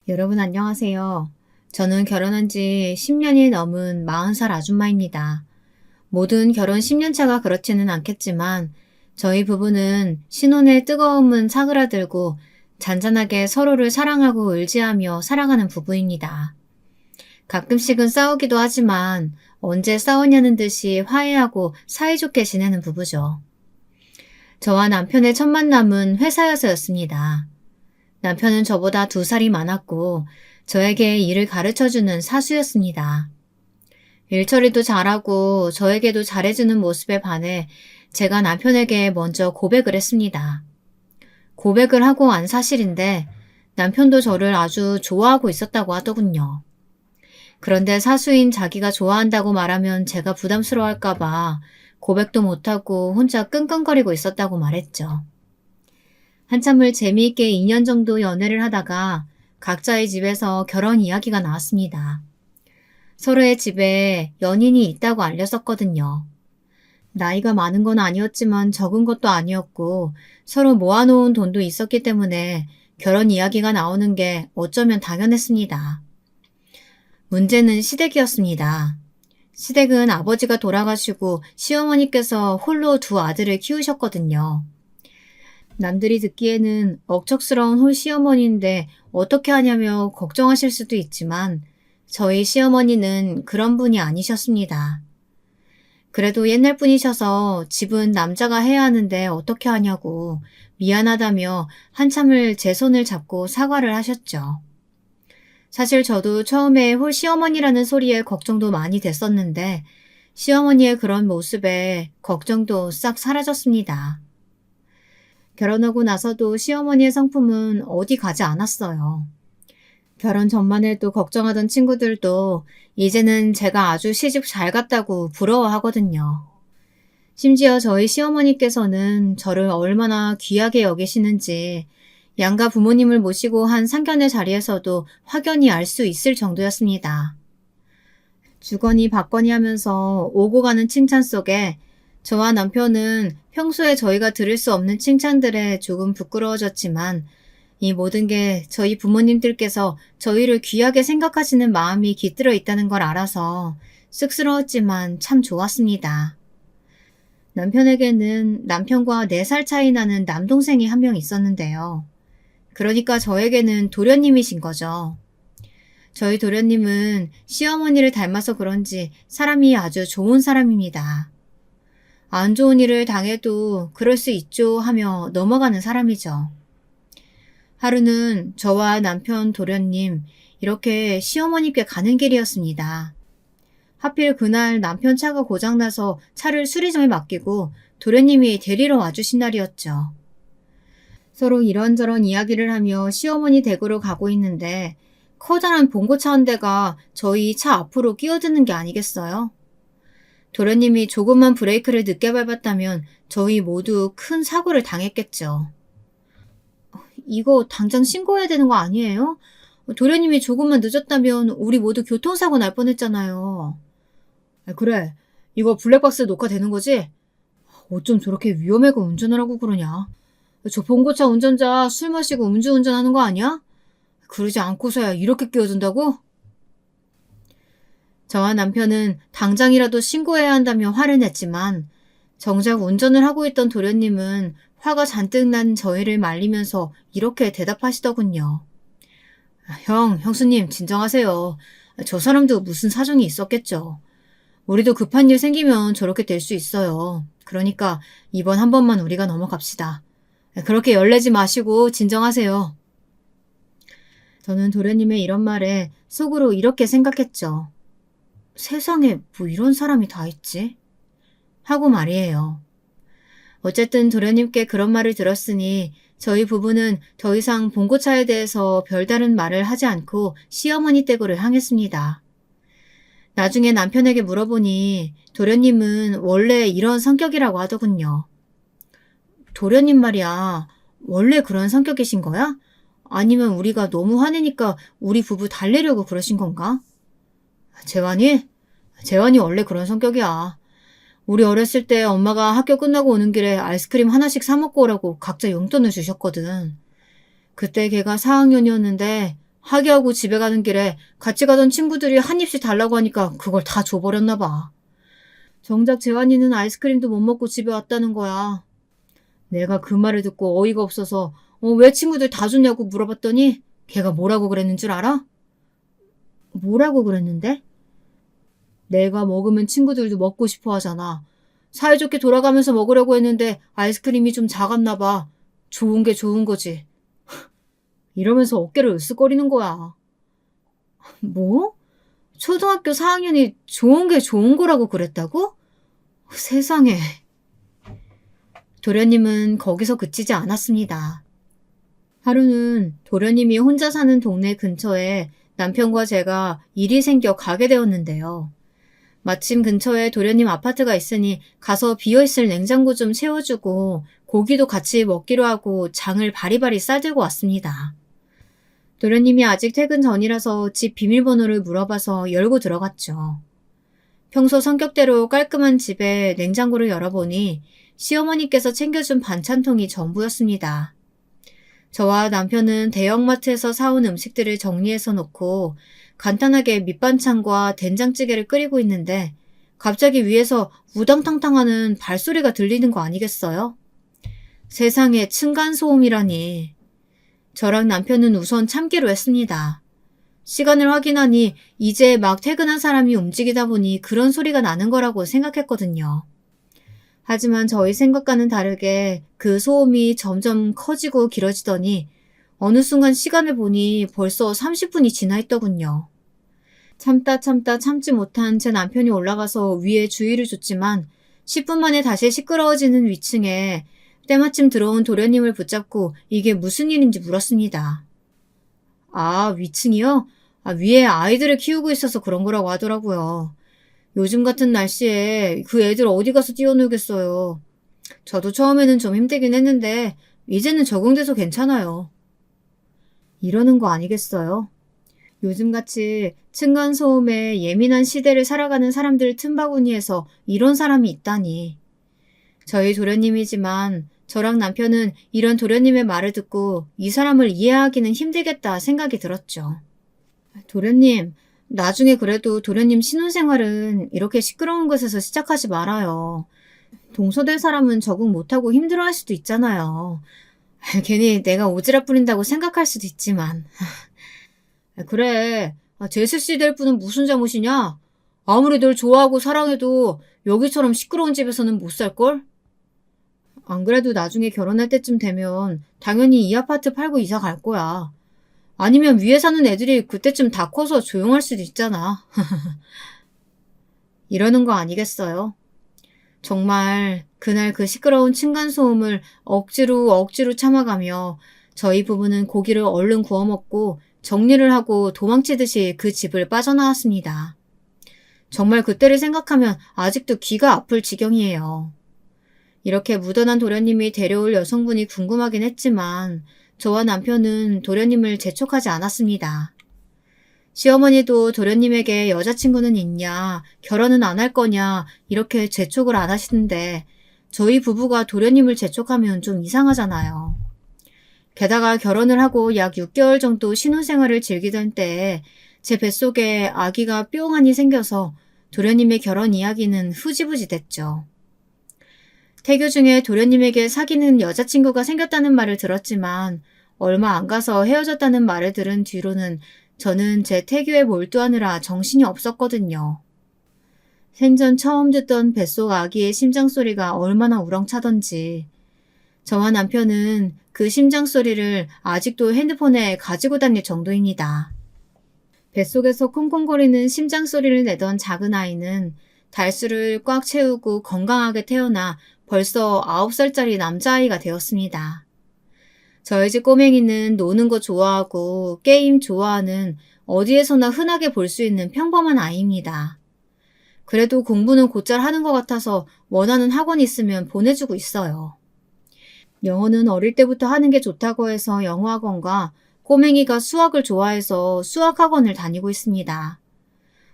여러분 안녕하세요. 저는 결혼한 지 10년이 넘은 40살 아줌마입니다. 모든 결혼 10년 차가 그렇지는 않겠지만 저희 부부는 신혼의 뜨거움은 사그라들고 잔잔하게 서로를 사랑하고 의지하며 살아가는 부부입니다. 가끔씩은 싸우기도 하지만 언제 싸웠냐는 듯이 화해하고 사이좋게 지내는 부부죠. 저와 남편의 첫 만남은 회사에서였습니다. 남편은 저보다 2살이 많았고 저에게 일을 가르쳐주는 사수였습니다. 일처리도 잘하고 저에게도 잘해주는 모습에 반해 제가 남편에게 먼저 고백을 했습니다. 고백을 하고 안 사실인데 남편도 저를 아주 좋아하고 있었다고 하더군요. 그런데 사수인 자기가 좋아한다고 말하면 제가 부담스러워할까봐 고백도 못하고 혼자 끙끙거리고 있었다고 말했죠. 한참을 재미있게 2년 정도 연애를 하다가 각자의 집에서 결혼 이야기가 나왔습니다. 서로의 집에 연인이 있다고 알렸었거든요. 나이가 많은 건 아니었지만 적은 것도 아니었고 서로 모아놓은 돈도 있었기 때문에 결혼 이야기가 나오는 게 어쩌면 당연했습니다. 문제는 시댁이었습니다. 시댁은 아버지가 돌아가시고 시어머니께서 홀로 2 아들을 키우셨거든요. 남들이 듣기에는 억척스러운 홀 시어머니인데 어떻게 하냐며 걱정하실 수도 있지만 저희 시어머니는 그런 분이 아니셨습니다. 그래도 옛날 분이셔서 집은 남자가 해야 하는데 어떻게 하냐고 미안하다며 한참을 제 손을 잡고 사과를 하셨죠. 사실 저도 처음에 홀 시어머니라는 소리에 걱정도 많이 됐었는데 시어머니의 그런 모습에 걱정도 싹 사라졌습니다. 결혼하고 나서도 시어머니의 성품은 어디 가지 않았어요. 결혼 전만 해도 걱정하던 친구들도 이제는 제가 아주 시집 잘 갔다고 부러워하거든요. 심지어 저희 시어머니께서는 저를 얼마나 귀하게 여기시는지 양가 부모님을 모시고 한 상견례 자리에서도 확연히 알 수 있을 정도였습니다. 주거니 받거니 하면서 오고 가는 칭찬 속에 저와 남편은 평소에 저희가 들을 수 없는 칭찬들에 조금 부끄러워졌지만 이 모든 게 저희 부모님들께서 저희를 귀하게 생각하시는 마음이 깃들어 있다는 걸 알아서 쑥스러웠지만 참 좋았습니다. 남편에게는 남편과 4살 차이 나는 남동생이 한 명 있었는데요. 그러니까 저에게는 도련님이신 거죠. 저희 도련님은 시어머니를 닮아서 그런지 사람이 아주 좋은 사람입니다. 안 좋은 일을 당해도 그럴 수 있죠 하며 넘어가는 사람이죠. 하루는 저와 남편 도련님 이렇게 시어머니께 가는 길이었습니다. 하필 그날 남편 차가 고장나서 차를 수리점에 맡기고 도련님이 데리러 와주신 날이었죠. 서로 이런저런 이야기를 하며 시어머니 댁으로 가고 있는데 커다란 봉고차 한 대가 저희 차 앞으로 끼어드는 게 아니겠어요? 도련님이 조금만 브레이크를 늦게 밟았다면 저희 모두 큰 사고를 당했겠죠. 이거 당장 신고해야 되는 거 아니에요? 도련님이 조금만 늦었다면 우리 모두 교통사고 날 뻔했잖아요. 그래, 이거 블랙박스 녹화되는 거지? 어쩜 저렇게 위험하게 운전을 하고 그러냐? 저 봉고차 운전자 술 마시고 음주운전하는 거 아니야? 그러지 않고서야 이렇게 끼어든다고? 저와 남편은 당장이라도 신고해야 한다며 화를 냈지만 정작 운전을 하고 있던 도련님은 화가 잔뜩 난 저희를 말리면서 이렇게 대답하시더군요. 형수님 진정하세요. 저 사람도 무슨 사정이 있었겠죠. 우리도 급한 일 생기면 저렇게 될 수 있어요. 그러니까 이번 한 번만 우리가 넘어갑시다. 그렇게 열내지 마시고 진정하세요. 저는 도련님의 이런 말에 속으로 이렇게 생각했죠. 세상에 뭐 이런 사람이 다 있지? 하고 말이에요. 어쨌든 도련님께 그런 말을 들었으니 저희 부부는 더 이상 봉고차에 대해서 별다른 말을 하지 않고 시어머니 댁으로 향했습니다. 나중에 남편에게 물어보니 도련님은 원래 이런 성격이라고 하더군요. 도련님 말이야, 원래 그런 성격이신 거야? 아니면 우리가 너무 화내니까 우리 부부 달래려고 그러신 건가? 재환이? 재환이 원래 그런 성격이야. 우리 어렸을 때 엄마가 학교 끝나고 오는 길에 아이스크림 하나씩 사 먹고 오라고 각자 용돈을 주셨거든. 그때 걔가 4학년이었는데 하기하고 집에 가는 길에 같이 가던 친구들이 한 입씩 달라고 하니까 그걸 다 줘버렸나 봐. 정작 재환이는 아이스크림도 못 먹고 집에 왔다는 거야. 내가 그 말을 듣고 어이가 없어서 왜 친구들 다 줬냐고 물어봤더니 걔가 뭐라고 그랬는 줄 알아? 뭐라고 그랬는데? 내가 먹으면 친구들도 먹고 싶어 하잖아. 사이좋게 돌아가면서 먹으려고 했는데 아이스크림이 좀 작았나 봐. 좋은 게 좋은 거지. 이러면서 어깨를 으쓱거리는 거야. 뭐? 초등학교 4학년이 좋은 게 좋은 거라고 그랬다고? 세상에. 도련님은 거기서 그치지 않았습니다. 하루는 도련님이 혼자 사는 동네 근처에 남편과 제가 일이 생겨 가게 되었는데요. 마침 근처에 도련님 아파트가 있으니 가서 비어있을 냉장고 좀 채워주고 고기도 같이 먹기로 하고 장을 바리바리 싸들고 왔습니다. 도련님이 아직 퇴근 전이라서 집 비밀번호를 물어봐서 열고 들어갔죠. 평소 성격대로 깔끔한 집에 냉장고를 열어보니 시어머니께서 챙겨준 반찬통이 전부였습니다. 저와 남편은 대형마트에서 사온 음식들을 정리해서 놓고 간단하게 밑반찬과 된장찌개를 끓이고 있는데 갑자기 위에서 우당탕탕하는 발소리가 들리는 거 아니겠어요? 세상에 층간소음이라니. 저랑 남편은 우선 참기로 했습니다. 시간을 확인하니 이제 막 퇴근한 사람이 움직이다 보니 그런 소리가 나는 거라고 생각했거든요. 하지만 저희 생각과는 다르게 그 소음이 점점 커지고 길어지더니 어느 순간 시간을 보니 벌써 30분이 지나 있더군요. 참다 참지 못한 제 남편이 올라가서 위에 주의를 줬지만 10분 만에 다시 시끄러워지는 위층에 때마침 들어온 도련님을 붙잡고 이게 무슨 일인지 물었습니다. 아, 위층이요? 위에 아이들을 키우고 있어서 그런 거라고 하더라고요. 요즘 같은 날씨에 그 애들 어디 가서 뛰어놀겠어요. 저도 처음에는 좀 힘들긴 했는데 이제는 적응돼서 괜찮아요. 이러는 거 아니겠어요? 요즘같이 층간소음에 예민한 시대를 살아가는 사람들 틈바구니에서 이런 사람이 있다니. 저희 도련님이지만 저랑 남편은 이런 도련님의 말을 듣고 이 사람을 이해하기는 힘들겠다 생각이 들었죠. 도련님, 나중에 그래도 도련님 신혼생활은 이렇게 시끄러운 곳에서 시작하지 말아요. 동서될 사람은 적응 못하고 힘들어할 수도 있잖아요. 괜히 내가 오지랖 부린다고 생각할 수도 있지만. 그래, 제스씨 될 분은 무슨 잘못이냐? 아무리 널 좋아하고 사랑해도 여기처럼 시끄러운 집에서는 못 살걸? 안 그래도 나중에 결혼할 때쯤 되면 당연히 이 아파트 팔고 이사 갈 거야. 아니면 위에 사는 애들이 그때쯤 다 커서 조용할 수도 있잖아. 이러는 거 아니겠어요? 정말 그날 그 시끄러운 층간소음을 억지로 참아가며 저희 부부는 고기를 얼른 구워 먹고 정리를 하고 도망치듯이 그 집을 빠져나왔습니다. 정말 그때를 생각하면 아직도 귀가 아플 지경이에요. 이렇게 무던한 도련님이 데려올 여성분이 궁금하긴 했지만 저와 남편은 도련님을 재촉하지 않았습니다. 시어머니도 도련님에게 여자친구는 있냐, 결혼은 안 할 거냐 이렇게 재촉을 안 하시는데 저희 부부가 도련님을 재촉하면 좀 이상하잖아요. 게다가 결혼을 하고 약 6개월 정도 신혼생활을 즐기던 때에 제 뱃속에 아기가 뿅하니 생겨서 도련님의 결혼 이야기는 흐지부지 됐죠. 태교 중에 도련님에게 사귀는 여자친구가 생겼다는 말을 들었지만 얼마 안 가서 헤어졌다는 말을 들은 뒤로는 저는 제 태교에 몰두하느라 정신이 없었거든요. 생전 처음 듣던 뱃속 아기의 심장소리가 얼마나 우렁차던지 저와 남편은 그 심장소리를 아직도 핸드폰에 가지고 다닐 정도입니다. 뱃속에서 콩콩거리는 심장소리를 내던 작은 아이는 달수를 꽉 채우고 건강하게 태어나 벌써 9살짜리 남자아이가 되었습니다. 저희 집 꼬맹이는 노는 거 좋아하고 게임 좋아하는 어디에서나 흔하게 볼 수 있는 평범한 아이입니다. 그래도 공부는 곧잘 하는 것 같아서 원하는 학원 있으면 보내주고 있어요. 영어는 어릴 때부터 하는 게 좋다고 해서 영어학원과 꼬맹이가 수학을 좋아해서 수학학원을 다니고 있습니다.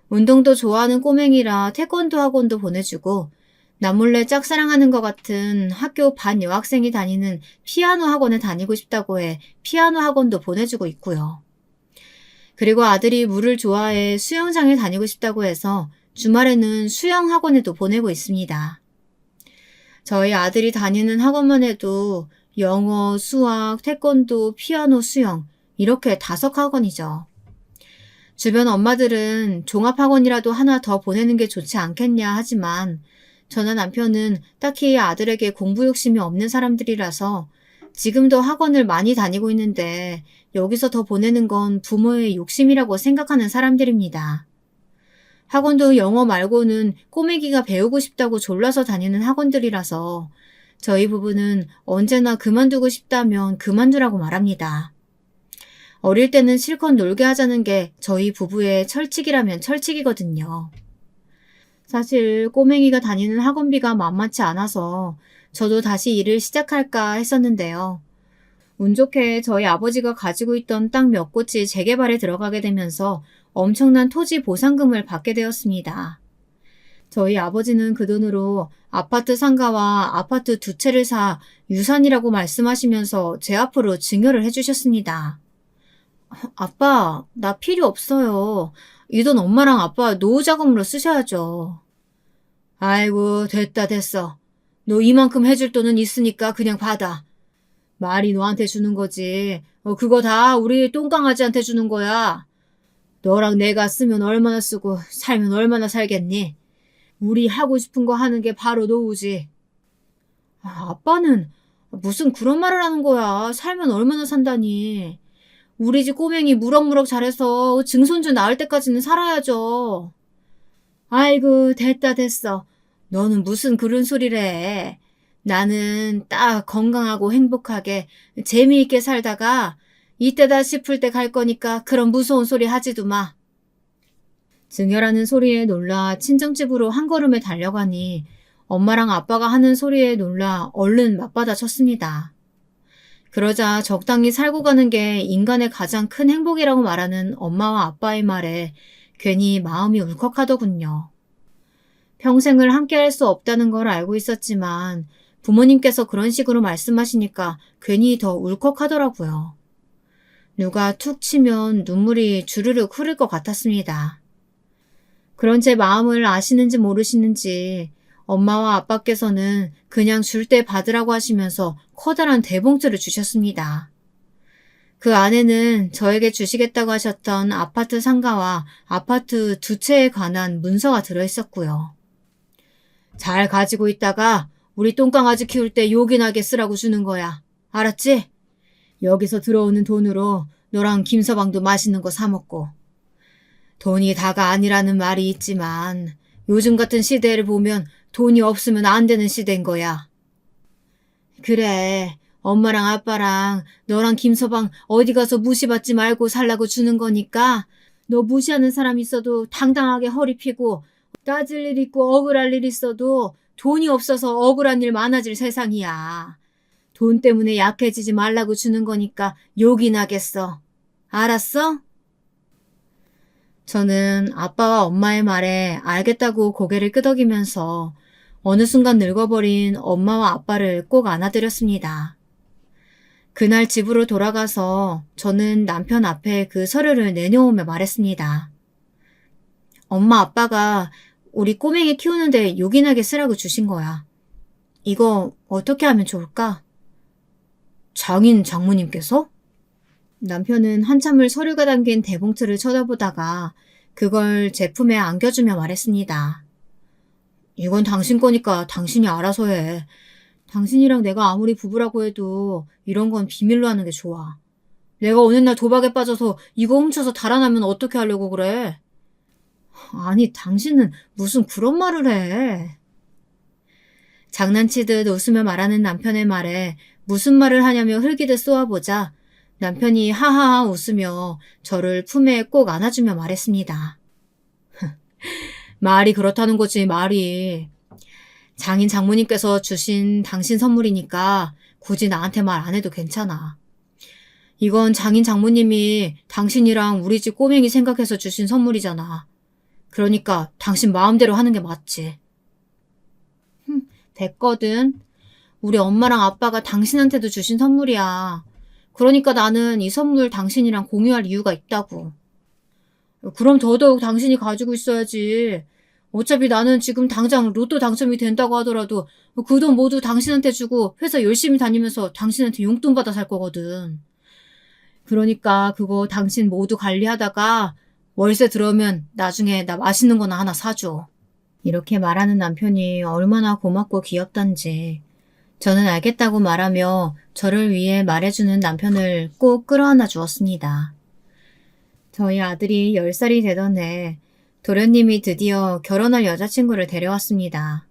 운동도 좋아하는 꼬맹이라 태권도 학원도 보내주고 남몰래 짝사랑하는 것 같은 학교 반 여학생이 다니는 피아노 학원에 다니고 싶다고 해 피아노 학원도 보내주고 있고요. 그리고 아들이 물을 좋아해 수영장에 다니고 싶다고 해서 주말에는 수영 학원에도 보내고 있습니다. 저희 아들이 다니는 학원만 해도 영어, 수학, 태권도, 피아노, 수영 이렇게 5학원이죠. 주변 엄마들은 종합학원이라도 하나 더 보내는 게 좋지 않겠냐 하지만 저나 남편은 딱히 아들에게 공부 욕심이 없는 사람들이라서 지금도 학원을 많이 다니고 있는데 여기서 더 보내는 건 부모의 욕심이라고 생각하는 사람들입니다. 학원도 영어 말고는 꼬매기가 배우고 싶다고 졸라서 다니는 학원들이라서 저희 부부는 언제나 그만두고 싶다면 그만두라고 말합니다. 어릴 때는 실컷 놀게 하자는 게 저희 부부의 철칙이라면 철칙이거든요. 사실 꼬맹이가 다니는 학원비가 만만치 않아서 저도 다시 일을 시작할까 했었는데요. 운 좋게 저희 아버지가 가지고 있던 땅 몇 곳이 재개발에 들어가게 되면서 엄청난 토지 보상금을 받게 되었습니다. 저희 아버지는 그 돈으로 아파트 상가와 아파트 2채를 사 유산이라고 말씀하시면서 제 앞으로 증여를 해주셨습니다. 아빠, 나 필요 없어요. 이 돈 엄마랑 아빠 노후 자금으로 쓰셔야죠. 아이고, 됐어. 너 이만큼 해줄 돈은 있으니까 그냥 받아. 말이 너한테 주는 거지. 그거 다 우리 똥강아지한테 주는 거야. 너랑 내가 쓰면 얼마나 쓰고 살면 얼마나 살겠니? 우리 하고 싶은 거 하는 게 바로 노후지. 아빠는 무슨 그런 말을 하는 거야. 살면 얼마나 산다니. 우리 집 꼬맹이 무럭무럭 잘해서 증손주 낳을 때까지는 살아야죠. 아이고, 됐어. 너는 무슨 그런 소리를 해. 나는 딱 건강하고 행복하게 재미있게 살다가 이때다 싶을 때 갈 거니까 그런 무서운 소리 하지도 마. 증여라는 소리에 놀라 친정집으로 한 걸음에 달려가니 엄마랑 아빠가 하는 소리에 놀라 얼른 맞받아 쳤습니다. 그러자 적당히 살고 가는 게 인간의 가장 큰 행복이라고 말하는 엄마와 아빠의 말에 괜히 마음이 울컥하더군요. 평생을 함께할 수 없다는 걸 알고 있었지만 부모님께서 그런 식으로 말씀하시니까 괜히 더 울컥하더라고요. 누가 툭 치면 눈물이 주르륵 흐를 것 같았습니다. 그런 제 마음을 아시는지 모르시는지 엄마와 아빠께서는 그냥 줄 때 받으라고 하시면서 커다란 대봉투를 주셨습니다. 그 안에는 저에게 주시겠다고 하셨던 아파트 상가와 아파트 2채에 관한 문서가 들어있었고요. 잘 가지고 있다가 우리 똥강아지 키울 때 요긴하게 쓰라고 주는 거야. 알았지? 여기서 들어오는 돈으로 너랑 김서방도 맛있는 거 사 먹고. 돈이 다가 아니라는 말이 있지만 요즘 같은 시대를 보면 돈이 없으면 안 되는 시대인 거야. 그래, 엄마랑 아빠랑 너랑 김서방 어디 가서 무시받지 말고 살라고 주는 거니까 너 무시하는 사람 있어도 당당하게 허리 펴고 따질 일 있고 억울할 일 있어도 돈이 없어서 억울한 일 많아질 세상이야. 돈 때문에 약해지지 말라고 주는 거니까 욕이 나겠어. 알았어? 저는 아빠와 엄마의 말에 알겠다고 고개를 끄덕이면서 어느 순간 늙어버린 엄마와 아빠를 꼭 안아드렸습니다. 그날 집으로 돌아가서 저는 남편 앞에 그 서류를 내놓으며 말했습니다. 엄마 아빠가 우리 꼬맹이 키우는데 요긴하게 쓰라고 주신 거야. 이거 어떻게 하면 좋을까? 장인 장모님께서? 남편은 한참을 서류가 담긴 대봉투를 쳐다보다가 그걸 제품에 안겨주며 말했습니다. 이건 당신 거니까 당신이 알아서 해. 당신이랑 내가 아무리 부부라고 해도 이런 건 비밀로 하는 게 좋아. 내가 어느 날 도박에 빠져서 이거 훔쳐서 달아나면 어떻게 하려고 그래? 아니, 당신은 무슨 그런 말을 해. 장난치듯 웃으며 말하는 남편의 말에 무슨 말을 하냐며 흘기듯 쏘아보자 남편이 하하하 웃으며 저를 품에 꼭 안아주며 말했습니다. 말이 그렇다는 거지, 말이. 장인 장모님께서 주신 당신 선물이니까 굳이 나한테 말 안 해도 괜찮아. 이건 장인 장모님이 당신이랑 우리 집 꼬맹이 생각해서 주신 선물이잖아. 그러니까 당신 마음대로 하는 게 맞지. 됐거든. 우리 엄마랑 아빠가 당신한테도 주신 선물이야. 그러니까 나는 이 선물 당신이랑 공유할 이유가 있다고. 그럼 더더욱 당신이 가지고 있어야지. 어차피 나는 지금 당장 로또 당첨이 된다고 하더라도 그 돈 모두 당신한테 주고 회사 열심히 다니면서 당신한테 용돈 받아 살 거거든. 그러니까 그거 당신 모두 관리하다가 월세 들어오면 나중에 나 맛있는 거나 하나 사줘. 이렇게 말하는 남편이 얼마나 고맙고 귀엽단지. 저는 알겠다고 말하며 저를 위해 말해주는 남편을 꼭 끌어안아 주었습니다. 저희 아들이 10살이 되던 해 도련님이 드디어 결혼할 여자친구를 데려왔습니다.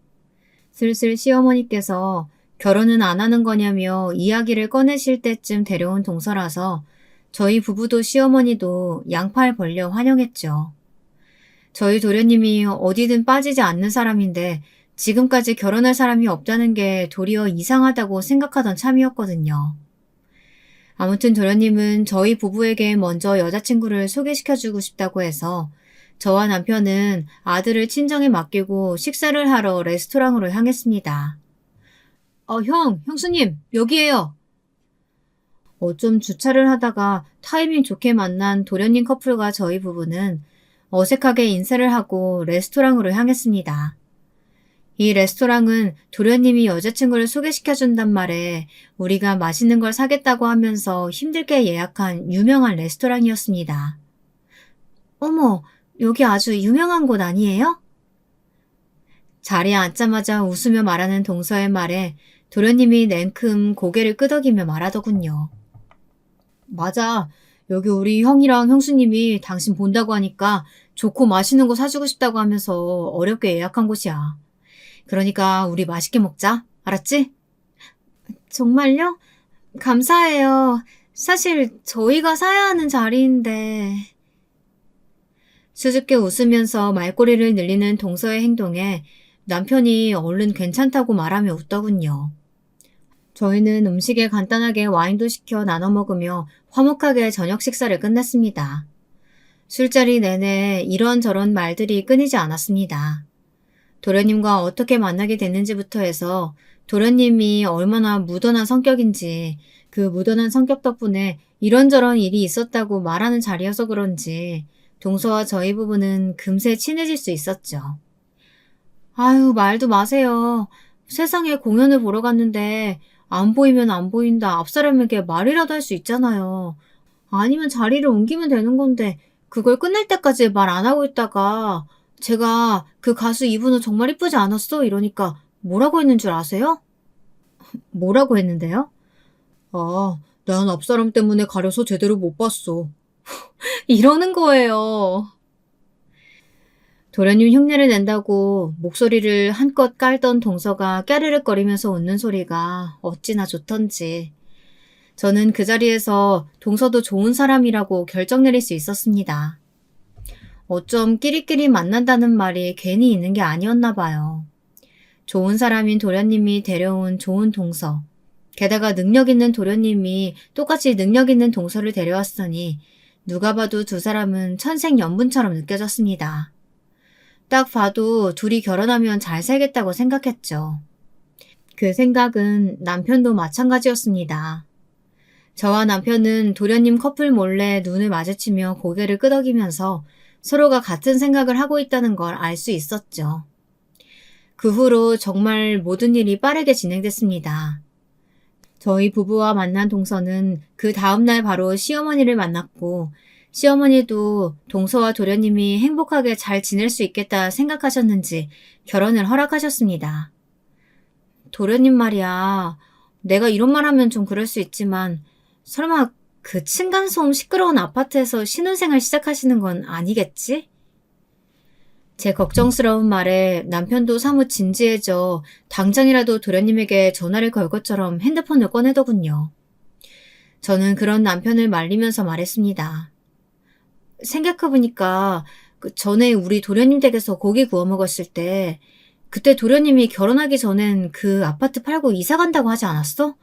슬슬 시어머니께서 결혼은 안 하는 거냐며 이야기를 꺼내실 때쯤 데려온 동서라서 저희 부부도 시어머니도 양팔 벌려 환영했죠. 저희 도련님이 어디든 빠지지 않는 사람인데 지금까지 결혼할 사람이 없다는 게 도리어 이상하다고 생각하던 참이었거든요. 아무튼 도련님은 저희 부부에게 먼저 여자친구를 소개시켜주고 싶다고 해서 저와 남편은 아들을 친정에 맡기고 식사를 하러 레스토랑으로 향했습니다. 형수님, 여기에요. 어쩜 주차를 하다가 타이밍 좋게 만난 도련님 커플과 저희 부부는 어색하게 인사를 하고 레스토랑으로 향했습니다. 이 레스토랑은 도련님이 여자친구를 소개시켜준단 말에 우리가 맛있는 걸 사겠다고 하면서 힘들게 예약한 유명한 레스토랑이었습니다. 어머, 여기 아주 유명한 곳 아니에요? 자리에 앉자마자 웃으며 말하는 동서의 말에 도련님이 냉큼 고개를 끄덕이며 말하더군요. 맞아. 여기 우리 형이랑 형수님이 당신 본다고 하니까 좋고 맛있는 거 사주고 싶다고 하면서 어렵게 예약한 곳이야. 그러니까 우리 맛있게 먹자. 알았지? 정말요? 감사해요. 사실 저희가 사야 하는 자리인데. 수줍게 웃으면서 말꼬리를 늘리는 동서의 행동에 남편이 얼른 괜찮다고 말하며 웃더군요. 저희는 음식에 간단하게 와인도 시켜 나눠 먹으며 화목하게 저녁 식사를 끝냈습니다. 술자리 내내 이런저런 말들이 끊이지 않았습니다. 도련님과 어떻게 만나게 됐는지부터 해서 도련님이 얼마나 무던한 성격인지 그 무던한 성격 덕분에 이런저런 일이 있었다고 말하는 자리여서 그런지 동서와 저희 부부는 금세 친해질 수 있었죠. 아유, 말도 마세요. 세상에 공연을 보러 갔는데 안 보이면 안 보인다 앞사람에게 말이라도 할 수 있잖아요. 아니면 자리를 옮기면 되는 건데 그걸 끝낼 때까지 말 안 하고 있다가 제가 그 가수 이분은 정말 이쁘지 않았어? 이러니까 뭐라고 했는 줄 아세요? 뭐라고 했는데요? 난 앞사람 때문에 가려서 제대로 못 봤어. 이러는 거예요. 도련님 흉내를 낸다고 목소리를 한껏 깔던 동서가 까르륵거리면서 웃는 소리가 어찌나 좋던지. 저는 그 자리에서 동서도 좋은 사람이라고 결정 내릴 수 있었습니다. 어쩜 끼리끼리 만난다는 말이 괜히 있는 게 아니었나 봐요. 좋은 사람인 도련님이 데려온 좋은 동서. 게다가 능력 있는 도련님이 똑같이 능력 있는 동서를 데려왔으니 누가 봐도 두 사람은 천생연분처럼 느껴졌습니다. 딱 봐도 둘이 결혼하면 잘 살겠다고 생각했죠. 그 생각은 남편도 마찬가지였습니다. 저와 남편은 도련님 커플 몰래 눈을 마주치며 고개를 끄덕이면서 서로가 같은 생각을 하고 있다는 걸 알 수 있었죠. 그 후로 정말 모든 일이 빠르게 진행됐습니다. 저희 부부와 만난 동서는 그 다음날 바로 시어머니를 만났고 시어머니도 동서와 도련님이 행복하게 잘 지낼 수 있겠다 생각하셨는지 결혼을 허락하셨습니다. 도련님 말이야. 내가 이런 말 하면 좀 그럴 수 있지만 설마 그 층간소음 시끄러운 아파트에서 신혼생활 시작하시는 건 아니겠지? 제 걱정스러운 말에 남편도 사뭇 진지해져 당장이라도 도련님에게 전화를 걸 것처럼 핸드폰을 꺼내더군요. 저는 그런 남편을 말리면서 말했습니다. 생각해보니까 그 전에 우리 도련님 댁에서 고기 구워 먹었을 때 그때 도련님이 결혼하기 전엔 그 아파트 팔고 이사 간다고 하지 않았어?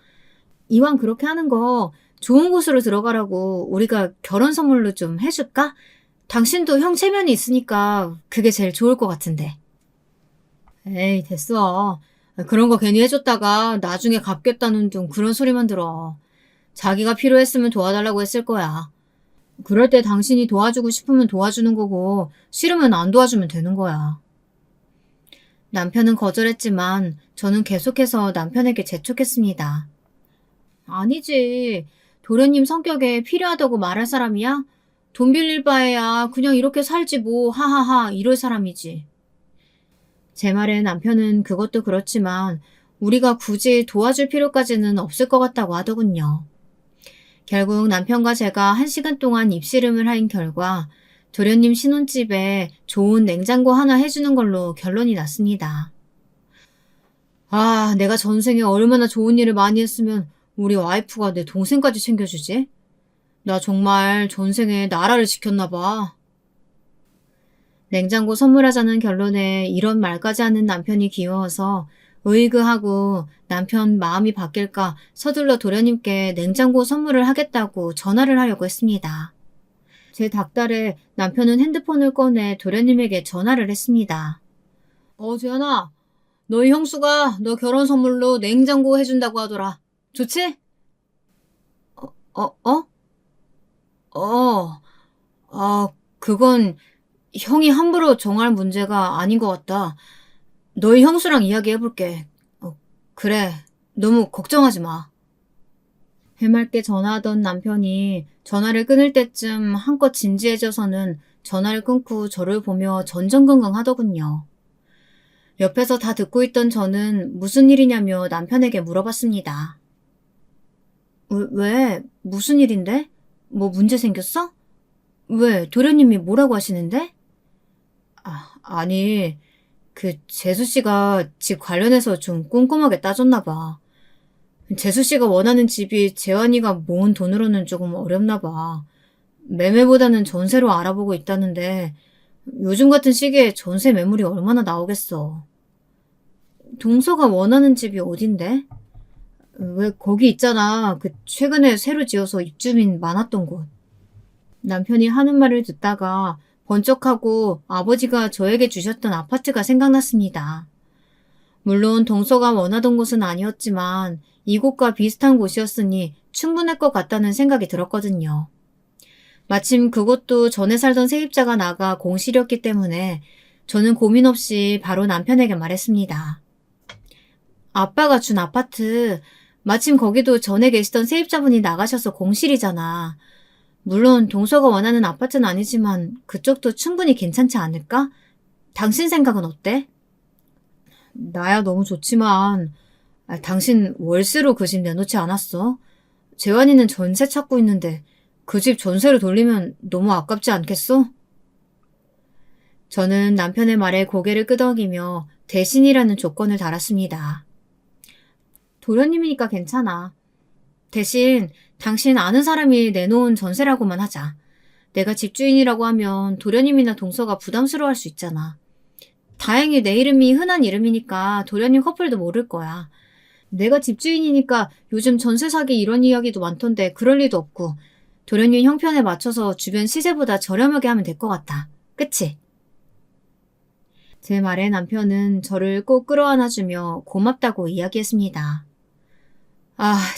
이왕 그렇게 하는 거 좋은 곳으로 들어가라고 우리가 결혼 선물로 좀 해줄까? 당신도 형 체면이 있으니까 그게 제일 좋을 것 같은데. 에이, 됐어. 그런 거 괜히 해줬다가 나중에 갚겠다는 둥 그런 소리만 들어. 자기가 필요했으면 도와달라고 했을 거야. 그럴 때 당신이 도와주고 싶으면 도와주는 거고 싫으면 안 도와주면 되는 거야. 남편은 거절했지만 저는 계속해서 남편에게 재촉했습니다. 아니지. 도련님 성격에 필요하다고 말할 사람이야? 돈 빌릴 바에야 그냥 이렇게 살지 뭐 하하하 이럴 사람이지. 제 말에 남편은 그것도 그렇지만 우리가 굳이 도와줄 필요까지는 없을 것 같다고 하더군요. 결국 남편과 제가 1시간 동안 입씨름을 한 결과 도련님 신혼집에 좋은 냉장고 하나 해주는 걸로 결론이 났습니다. 아, 내가 전생에 얼마나 좋은 일을 많이 했으면 우리 와이프가 내 동생까지 챙겨주지? 나 정말 전생에 나라를 지켰나 봐. 냉장고 선물하자는 결론에 이런 말까지 하는 남편이 귀여워서 으이그하고 남편 마음이 바뀔까 서둘러 도련님께 냉장고 선물을 하겠다고 전화를 하려고 했습니다. 제 닭달에 남편은 핸드폰을 꺼내 도련님에게 전화를 했습니다. 재현아, 너희 형수가 너 결혼 선물로 냉장고 해준다고 하더라. 좋지? 어, 어? 어, 그건 형이 함부로 정할 문제가 아닌 것 같다. 너희 형수랑 이야기해볼게. 그래. 너무 걱정하지 마. 해맑게 전화하던 남편이 전화를 끊을 때쯤 한껏 진지해져서는 전화를 끊고 저를 보며 전전긍긍 하더군요. 옆에서 다 듣고 있던 저는 무슨 일이냐며 남편에게 물어봤습니다. 왜? 무슨 일인데? 뭐 문제 생겼어? 왜? 도련님이 뭐라고 하시는데? 아니, 재수 씨가 집 관련해서 좀 꼼꼼하게 따졌나 봐. 재수 씨가 원하는 집이 재환이가 모은 돈으로는 조금 어렵나 봐. 매매보다는 전세로 알아보고 있다는데 요즘 같은 시기에 전세 매물이 얼마나 나오겠어. 동서가 원하는 집이 어딘데? 왜 거기 있잖아. 최근에 새로 지어서 입주민 많았던 곳. 남편이 하는 말을 듣다가 번쩍하고 아버지가 저에게 주셨던 아파트가 생각났습니다. 물론 동서가 원하던 곳은 아니었지만 이곳과 비슷한 곳이었으니 충분할 것 같다는 생각이 들었거든요. 마침 그곳도 전에 살던 세입자가 나가 공실이었기 때문에 저는 고민 없이 바로 남편에게 말했습니다. 아빠가 준 아파트, 마침 거기도 전에 계시던 세입자분이 나가셔서 공실이잖아. 물론 동서가 원하는 아파트는 아니지만 그쪽도 충분히 괜찮지 않을까? 당신 생각은 어때? 나야 너무 좋지만 당신 월세로 그 집 내놓지 않았어? 재환이는 전세 찾고 있는데 그 집 전세로 돌리면 너무 아깝지 않겠어? 저는 남편의 말에 고개를 끄덕이며 대신이라는 조건을 달았습니다. 도련님이니까 괜찮아. 대신 당신 아는 사람이 내놓은 전세라고만 하자. 내가 집주인이라고 하면 도련님이나 동서가 부담스러워할 수 있잖아. 다행히 내 이름이 흔한 이름이니까 도련님 커플도 모를 거야. 내가 집주인이니까 요즘 전세 사기 이런 이야기도 많던데 그럴 리도 없고 도련님 형편에 맞춰서 주변 시세보다 저렴하게 하면 될 것 같아. 그치? 제 말에 남편은 저를 꼭 끌어안아주며 고맙다고 이야기했습니다.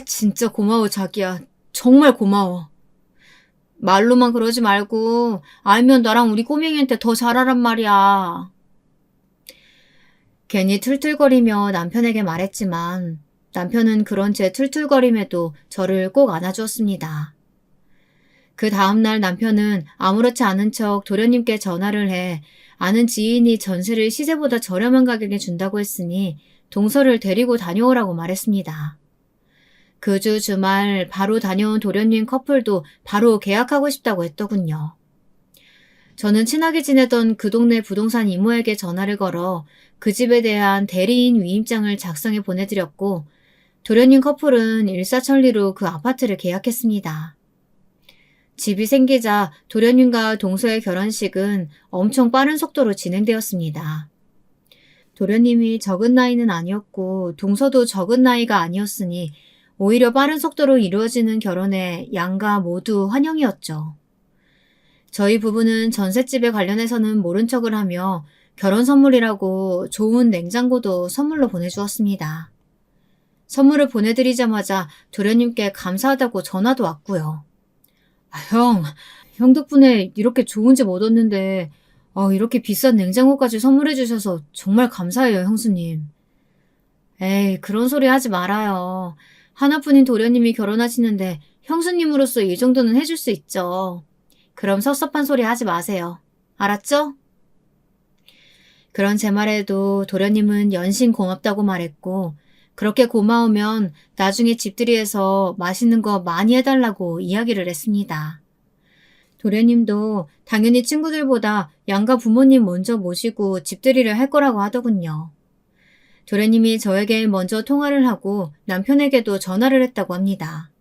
진짜 고마워, 자기야. 정말 고마워. 말로만 그러지 말고 알면 나랑 우리 꼬맹이한테 더 잘하란 말이야. 괜히 툴툴거리며 남편에게 말했지만 남편은 그런 제 툴툴거림에도 저를 꼭 안아주었습니다. 그 다음날 남편은 아무렇지 않은 척 도련님께 전화를 해 아는 지인이 전세를 시세보다 저렴한 가격에 준다고 했으니 동서를 데리고 다녀오라고 말했습니다. 그 주 주말 바로 다녀온 도련님 커플도 바로 계약하고 싶다고 했더군요. 저는 친하게 지내던 그 동네 부동산 이모에게 전화를 걸어 그 집에 대한 대리인 위임장을 작성해 보내드렸고 도련님 커플은 일사천리로 그 아파트를 계약했습니다. 집이 생기자 도련님과 동서의 결혼식은 엄청 빠른 속도로 진행되었습니다. 도련님이 적은 나이는 아니었고 동서도 적은 나이가 아니었으니 오히려 빠른 속도로 이루어지는 결혼에 양가 모두 환영이었죠. 저희 부부는 전셋집에 관련해서는 모른 척을 하며 결혼 선물이라고 좋은 냉장고도 선물로 보내주었습니다. 선물을 보내드리자마자 도련님께 감사하다고 전화도 왔고요. 형 덕분에 이렇게 좋은 집 얻었는데, 이렇게 비싼 냉장고까지 선물해 주셔서 정말 감사해요, 형수님. 에이, 그런 소리 하지 말아요. 하나뿐인 도련님이 결혼하시는데 형수님으로서 이 정도는 해줄 수 있죠. 그럼 섭섭한 소리 하지 마세요. 알았죠? 그런 제 말에도 도련님은 연신 고맙다고 말했고, 그렇게 고마우면 나중에 집들이에서 맛있는 거 많이 해달라고 이야기를 했습니다. 도련님도 당연히 친구들보다 양가 부모님 먼저 모시고 집들이를 할 거라고 하더군요. 도련님이 저에게 먼저 통화를 하고 남편에게도 전화를 했다고 합니다.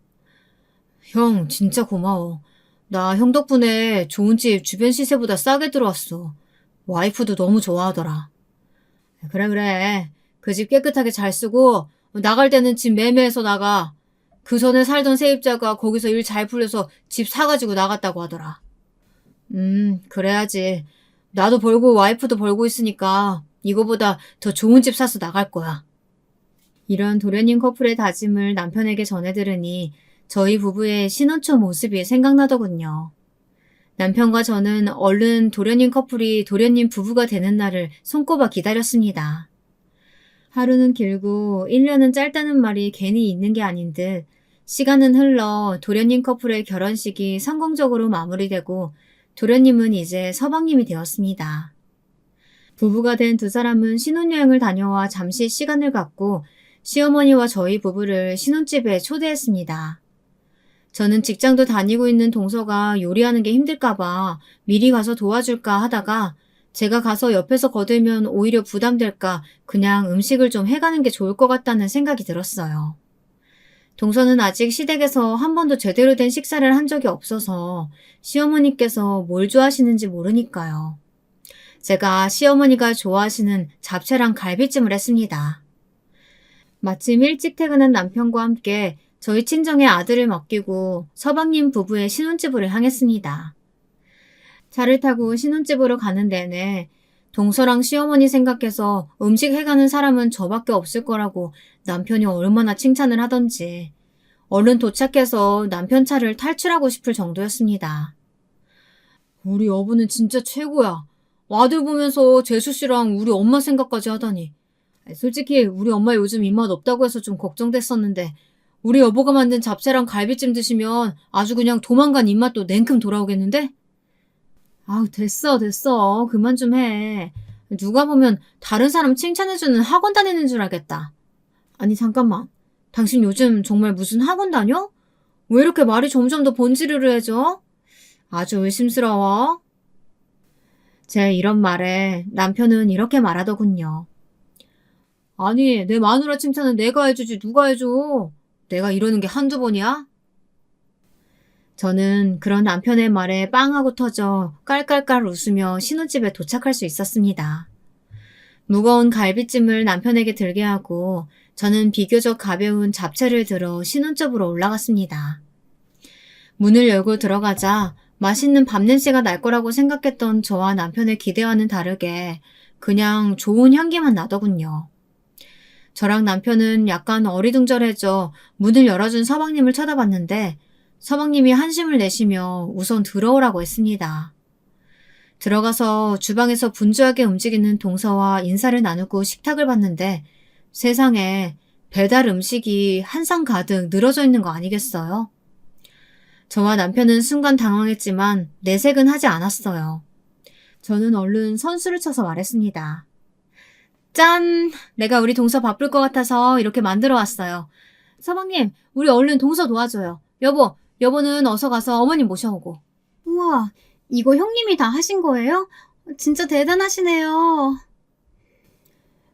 형, 진짜 고마워. 나 형 덕분에 좋은 집 주변 시세보다 싸게 들어왔어. 와이프도 너무 좋아하더라. 그래, 그래. 그 집 깨끗하게 잘 쓰고 나갈 때는 집 매매해서 나가. 그 전에 살던 세입자가 거기서 일 잘 풀려서 집 사가지고 나갔다고 하더라. 그래야지. 나도 벌고 와이프도 벌고 있으니까 이거보다 더 좋은 집 사서 나갈 거야. 이런 도련님 커플의 다짐을 남편에게 전해 들으니 저희 부부의 신혼초 모습이 생각나더군요. 남편과 저는 얼른 도련님 커플이 도련님 부부가 되는 날을 손꼽아 기다렸습니다. 하루는 길고 1년은 짧다는 말이 괜히 있는 게 아닌 듯 시간은 흘러 도련님 커플의 결혼식이 성공적으로 마무리되고 도련님은 이제 서방님이 되었습니다. 부부가 된 두 사람은 신혼여행을 다녀와 잠시 시간을 갖고 시어머니와 저희 부부를 신혼집에 초대했습니다. 저는 직장도 다니고 있는 동서가 요리하는 게 힘들까봐 미리 가서 도와줄까 하다가 제가 가서 옆에서 거들면 오히려 부담될까 그냥 음식을 좀 해가는 게 좋을 것 같다는 생각이 들었어요. 동서는 아직 시댁에서 한 번도 제대로 된 식사를 한 적이 없어서 시어머니께서 뭘 좋아하시는지 모르니까요. 제가 시어머니가 좋아하시는 잡채랑 갈비찜을 했습니다. 마침 일찍 퇴근한 남편과 함께 저희 친정의 아들을 맡기고 서방님 부부의 신혼집으로 향했습니다. 차를 타고 신혼집으로 가는 내내 동서랑 시어머니 생각해서 음식 해가는 사람은 저밖에 없을 거라고 남편이 얼마나 칭찬을 하던지 얼른 도착해서 남편 차를 탈출하고 싶을 정도였습니다. 우리 여보는 진짜 최고야. 아들 보면서 재수 씨랑 우리 엄마 생각까지 하다니. 솔직히 우리 엄마 요즘 입맛 없다고 해서 좀 걱정됐었는데 우리 여보가 만든 잡채랑 갈비찜 드시면 아주 그냥 도망간 입맛도 냉큼 돌아오겠는데? 아우, 됐어. 그만 좀 해. 누가 보면 다른 사람 칭찬해주는 학원 다니는 줄 알겠다. 아니, 잠깐만. 당신 요즘 정말 무슨 학원 다녀? 왜 이렇게 말이 점점 더 번지르르해져? 아주 의심스러워. 제 이런 말에 남편은 이렇게 말하더군요. 아니, 내 마누라 칭찬은 내가 해주지 누가 해줘. 내가 이러는 게 한두 번이야? 저는 그런 남편의 말에 빵하고 터져 깔깔깔 웃으며 신혼집에 도착할 수 있었습니다. 무거운 갈비찜을 남편에게 들게 하고 저는 비교적 가벼운 잡채를 들어 신혼집으로 올라갔습니다. 문을 열고 들어가자 맛있는 밥 냄새가 날 거라고 생각했던 저와 남편의 기대와는 다르게 그냥 좋은 향기만 나더군요. 저랑 남편은 약간 어리둥절해져 문을 열어준 서방님을 쳐다봤는데 서방님이 한심을 내쉬며 우선 들어오라고 했습니다. 들어가서 주방에서 분주하게 움직이는 동서와 인사를 나누고 식탁을 봤는데 세상에 배달 음식이 한 상 가득 늘어져 있는 거 아니겠어요? 저와 남편은 순간 당황했지만 내색은 하지 않았어요. 저는 얼른 선수를 쳐서 말했습니다. 짠! 내가 우리 동서 바쁠 것 같아서 이렇게 만들어 왔어요. 서방님, 우리 얼른 동서 도와줘요. 여보는 어서 가서 어머님 모셔오고. 우와, 이거 형님이 다 하신 거예요? 진짜 대단하시네요.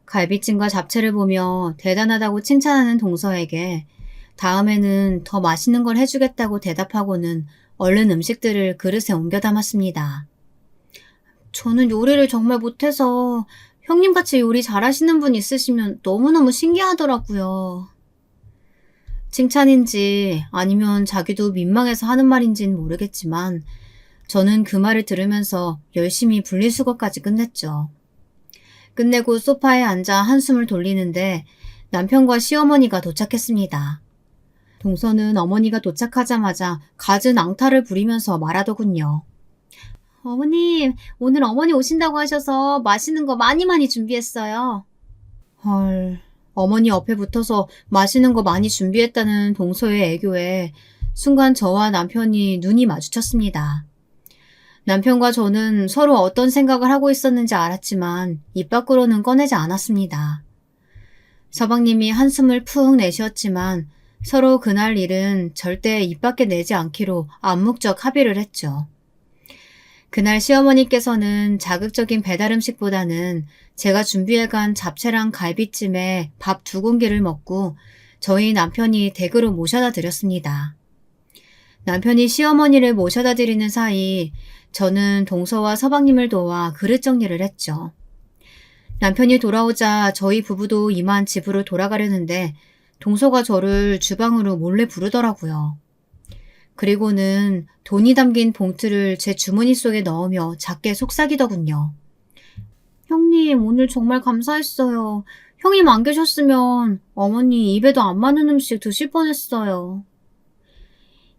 갈비찜과 잡채를 보며 대단하다고 칭찬하는 동서에게 다음에는 더 맛있는 걸 해주겠다고 대답하고는 얼른 음식들을 그릇에 옮겨 담았습니다. 저는 요리를 정말 못해서 형님같이 요리 잘하시는 분 있으시면 너무너무 신기하더라고요. 칭찬인지 아니면 자기도 민망해서 하는 말인지는 모르겠지만 저는 그 말을 들으면서 열심히 분리수거까지 끝냈죠. 끝내고 소파에 앉아 한숨을 돌리는데 남편과 시어머니가 도착했습니다. 동서는 어머니가 도착하자마자 갖은 앙탈을 부리면서 말하더군요. 어머님, 오늘 어머니 오신다고 하셔서 맛있는 거 많이 많이 준비했어요. 헐, 어머니 옆에 붙어서 맛있는 거 많이 준비했다는 동서의 애교에 순간 저와 남편이 눈이 마주쳤습니다. 남편과 저는 서로 어떤 생각을 하고 있었는지 알았지만 입 밖으로는 꺼내지 않았습니다. 서방님이 한숨을 푹 내쉬었지만 서로 그날 일은 절대 입 밖에 내지 않기로 암묵적 합의를 했죠. 그날 시어머니께서는 자극적인 배달 음식보다는 제가 준비해간 잡채랑 갈비찜에 밥 2공기를 먹고 저희 남편이 댁으로 모셔다 드렸습니다. 남편이 시어머니를 모셔다 드리는 사이 저는 동서와 서방님을 도와 그릇 정리를 했죠. 남편이 돌아오자 저희 부부도 이만 집으로 돌아가려는데 동서가 저를 주방으로 몰래 부르더라고요. 그리고는 돈이 담긴 봉투를 제 주머니 속에 넣으며 작게 속삭이더군요. 형님, 오늘 정말 감사했어요. 형님 안 계셨으면 어머니 입에도 안 맞는 음식 드실 뻔했어요.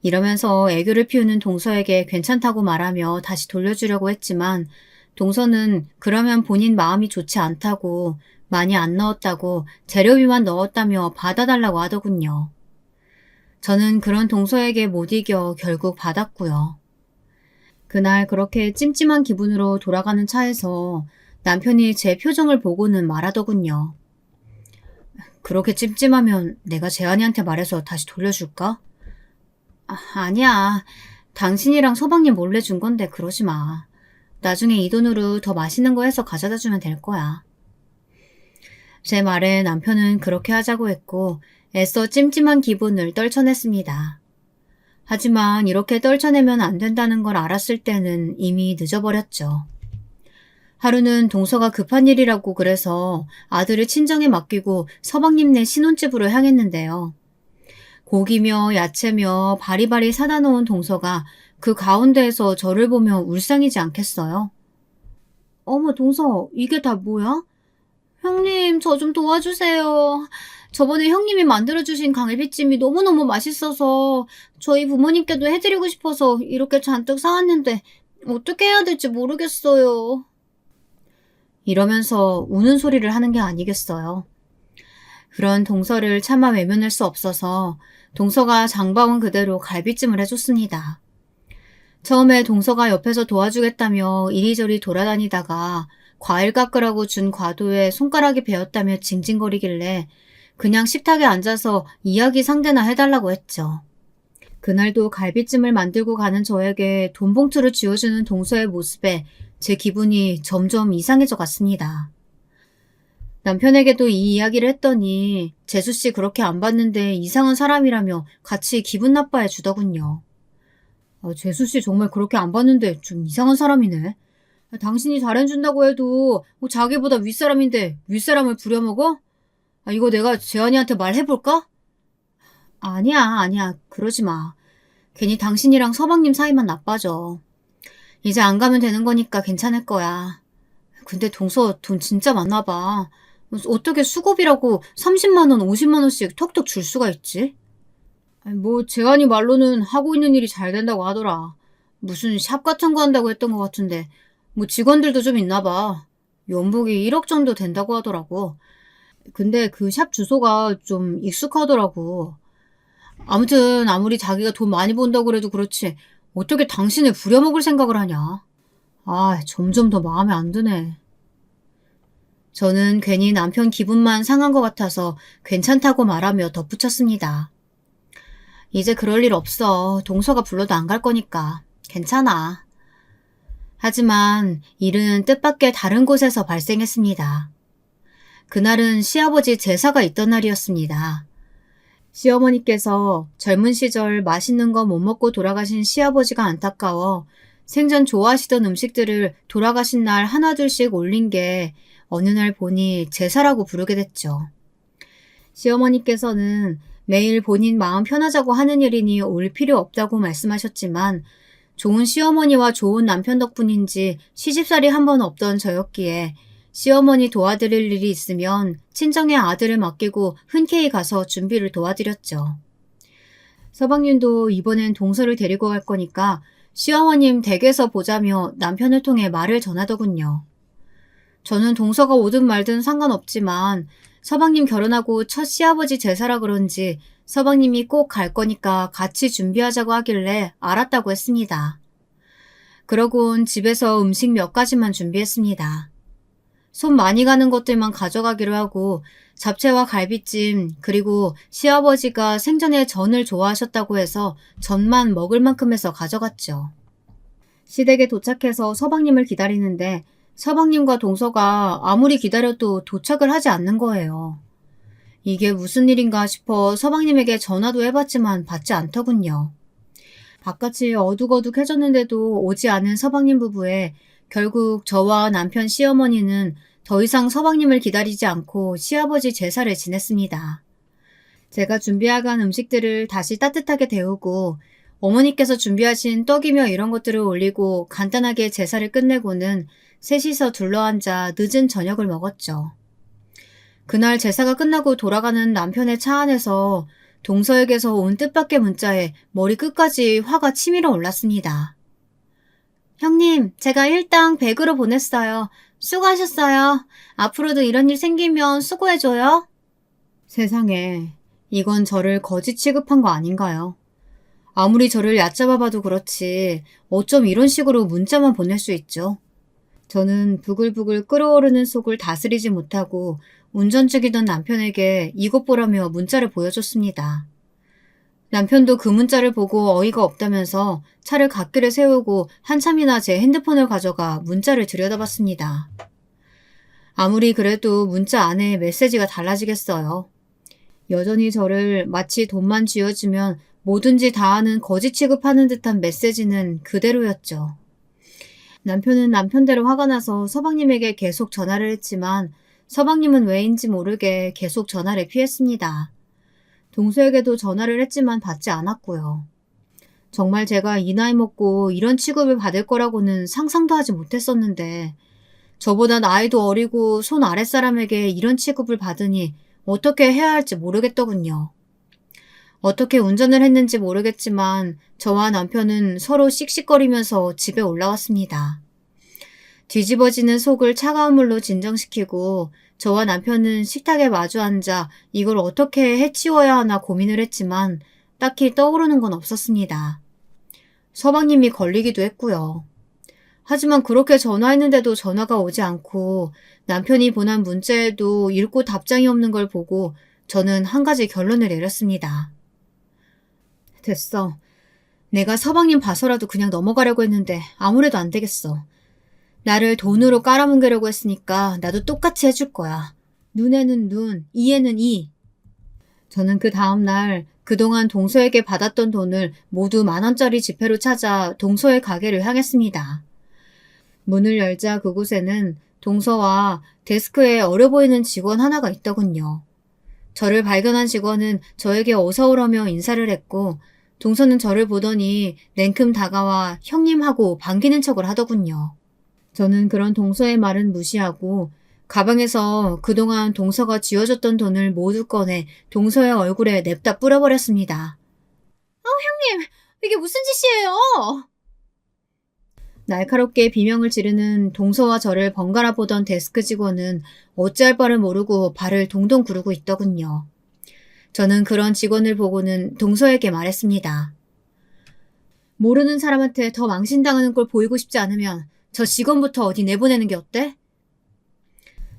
이러면서 애교를 피우는 동서에게 괜찮다고 말하며 다시 돌려주려고 했지만 동서는 그러면 본인 마음이 좋지 않다고 많이 안 넣었다고 재료비만 넣었다며 받아달라고 하더군요. 저는 그런 동서에게 못 이겨 결국 받았고요. 그날 그렇게 찜찜한 기분으로 돌아가는 차에서 남편이 제 표정을 보고는 말하더군요. 그렇게 찜찜하면 내가 재환이한테 말해서 다시 돌려줄까? 아니야. 당신이랑 서방님 몰래 준 건데 그러지 마. 나중에 이 돈으로 더 맛있는 거 해서 가져다 주면 될 거야. 제 말에 남편은 그렇게 하자고 했고 애써 찜찜한 기분을 떨쳐냈습니다. 하지만 이렇게 떨쳐내면 안 된다는 걸 알았을 때는 이미 늦어버렸죠. 하루는 동서가 급한 일이라고 그래서 아들을 친정에 맡기고 서방님네 신혼집으로 향했는데요. 고기며 야채며 바리바리 사다 놓은 동서가 그 가운데에서 저를 보며 울상이지 않겠어요? 어머, 동서, 이게 다 뭐야? 형님, 저 좀 도와주세요. 저번에 형님이 만들어주신 갈비찜이 너무너무 맛있어서 저희 부모님께도 해드리고 싶어서 이렇게 잔뜩 사왔는데 어떻게 해야 될지 모르겠어요. 이러면서 우는 소리를 하는 게 아니겠어요. 그런 동서를 차마 외면할 수 없어서 동서가 장바온 그대로 갈비찜을 해줬습니다. 처음에 동서가 옆에서 도와주겠다며 이리저리 돌아다니다가 과일 깎으라고 준 과도에 손가락이 베었다며 징징거리길래 그냥 식탁에 앉아서 이야기 상대나 해달라고 했죠. 그날도 갈비찜을 만들고 가는 저에게 돈 봉투를 쥐어주는 동서의 모습에 제 기분이 점점 이상해져 갔습니다. 남편에게도 이 이야기를 했더니 재수씨 그렇게 안 봤는데 이상한 사람이라며 같이 기분 나빠해 주더군요. 재수씨 정말 그렇게 안 봤는데 좀 이상한 사람이네. 당신이 잘해준다고 해도 자기보다 윗사람인데 윗사람을 부려먹어? 이거 내가 재환이한테 말해볼까? 아니야. 그러지 마. 괜히 당신이랑 서방님 사이만 나빠져. 이제 안 가면 되는 거니까 괜찮을 거야. 근데 동서 돈 진짜 많나 봐. 어떻게 수고비라고 30만 원, 50만 원씩 톡톡 줄 수가 있지? 재환이 말로는 하고 있는 일이 잘 된다고 하더라. 무슨 샵 같은 거 한다고 했던 것 같은데 직원들도 좀 있나 봐. 연봉이 1억 정도 된다고 하더라고. 근데 그 샵 주소가 좀 익숙하더라고. 아무튼 아무리 자기가 돈 많이 번다고 그래도 그렇지 어떻게 당신을 부려먹을 생각을 하냐. 점점 더 마음에 안 드네. 저는 괜히 남편 기분만 상한 것 같아서 괜찮다고 말하며 덧붙였습니다. 이제 그럴 일 없어. 동서가 불러도 안 갈 거니까. 괜찮아. 하지만 일은 뜻밖의 다른 곳에서 발생했습니다. 그날은 시아버지 제사가 있던 날이었습니다. 시어머니께서 젊은 시절 맛있는 거 못 먹고 돌아가신 시아버지가 안타까워 생전 좋아하시던 음식들을 돌아가신 날 하나둘씩 올린 게 어느 날 보니 제사라고 부르게 됐죠. 시어머니께서는 매일 본인 마음 편하자고 하는 일이니 올 필요 없다고 말씀하셨지만 좋은 시어머니와 좋은 남편 덕분인지 시집살이 한 번 없던 저였기에 시어머니 도와드릴 일이 있으면 친정의 아들을 맡기고 흔쾌히 가서 준비를 도와드렸죠. 서방님도 이번엔 동서를 데리고 갈 거니까 시어머님 댁에서 보자며 남편을 통해 말을 전하더군요. 저는 동서가 오든 말든 상관없지만 서방님 결혼하고 첫 시아버지 제사라 그런지 서방님이 꼭 갈 거니까 같이 준비하자고 하길래 알았다고 했습니다. 그러곤 집에서 음식 몇 가지만 준비했습니다. 손 많이 가는 것들만 가져가기로 하고 잡채와 갈비찜 그리고 시아버지가 생전에 전을 좋아하셨다고 해서 전만 먹을 만큼 해서 가져갔죠. 시댁에 도착해서 서방님을 기다리는데 서방님과 동서가 아무리 기다려도 도착을 하지 않는 거예요. 이게 무슨 일인가 싶어 서방님에게 전화도 해봤지만 받지 않더군요. 바깥이 어둑어둑해졌는데도 오지 않은 서방님 부부에 결국 저와 남편 시어머니는 더 이상 서방님을 기다리지 않고 시아버지 제사를 지냈습니다. 제가 준비해간 음식들을 다시 따뜻하게 데우고 어머니께서 준비하신 떡이며 이런 것들을 올리고 간단하게 제사를 끝내고는 셋이서 둘러앉아 늦은 저녁을 먹었죠. 그날 제사가 끝나고 돌아가는 남편의 차 안에서 동서에게서 온 뜻밖의 문자에 머리 끝까지 화가 치밀어 올랐습니다. 형님, 제가 일당 100으로 보냈어요. 수고하셨어요. 앞으로도 이런 일 생기면 수고해줘요. 세상에, 이건 저를 거지 취급한 거 아닌가요? 아무리 저를 얕잡아봐도 그렇지 어쩜 이런 식으로 문자만 보낼 수 있죠? 저는 부글부글 끓어오르는 속을 다스리지 못하고 운전 중이던 남편에게 이것 보라며 문자를 보여줬습니다. 남편도 그 문자를 보고 어이가 없다면서 차를 갓길에 세우고 한참이나 제 핸드폰을 가져가 문자를 들여다봤습니다. 아무리 그래도 문자 안에 메시지가 달라지겠어요. 여전히 저를 마치 돈만 쥐어주면 뭐든지 다 하는 거지 취급하는 듯한 메시지는 그대로였죠. 남편은 남편대로 화가 나서 서방님에게 계속 전화를 했지만 서방님은 왜인지 모르게 계속 전화를 피했습니다. 동서에게도 전화를 했지만 받지 않았고요. 정말 제가 이 나이 먹고 이런 취급을 받을 거라고는 상상도 하지 못했었는데 저보다 나이도 어리고 손 아랫사람에게 이런 취급을 받으니 어떻게 해야 할지 모르겠더군요. 어떻게 운전을 했는지 모르겠지만 저와 남편은 서로 씩씩거리면서 집에 올라왔습니다. 뒤집어지는 속을 차가운 물로 진정시키고 저와 남편은 식탁에 마주 앉아 이걸 어떻게 해치워야 하나 고민을 했지만 딱히 떠오르는 건 없었습니다. 서방님이 걸리기도 했고요. 하지만 그렇게 전화했는데도 전화가 오지 않고 남편이 보낸 문자에도 읽고 답장이 없는 걸 보고 저는 한 가지 결론을 내렸습니다. 됐어. 내가 서방님 봐서라도 그냥 넘어가려고 했는데 아무래도 안 되겠어. 나를 돈으로 깔아뭉개려고 했으니까 나도 똑같이 해줄 거야. 눈에는 눈, 이에는 이. 저는 그 다음날 그동안 동서에게 받았던 돈을 모두 10,000원짜리 지폐로 찾아 동서의 가게를 향했습니다. 문을 열자 그곳에는 동서와 데스크에 어려 보이는 직원 하나가 있더군요. 저를 발견한 직원은 저에게 어서오라며 인사를 했고 동서는 저를 보더니 냉큼 다가와 형님하고 반기는 척을 하더군요. 저는 그런 동서의 말은 무시하고 가방에서 그동안 동서가 쥐어줬던 돈을 모두 꺼내 동서의 얼굴에 냅다 뿌려버렸습니다. 형님, 이게 무슨 짓이에요? 날카롭게 비명을 지르는 동서와 저를 번갈아 보던 데스크 직원은 어찌할 바를 모르고 발을 동동 구르고 있더군요. 저는 그런 직원을 보고는 동서에게 말했습니다. 모르는 사람한테 더 망신당하는 걸 보이고 싶지 않으면 저 직원부터 어디 내보내는 게 어때?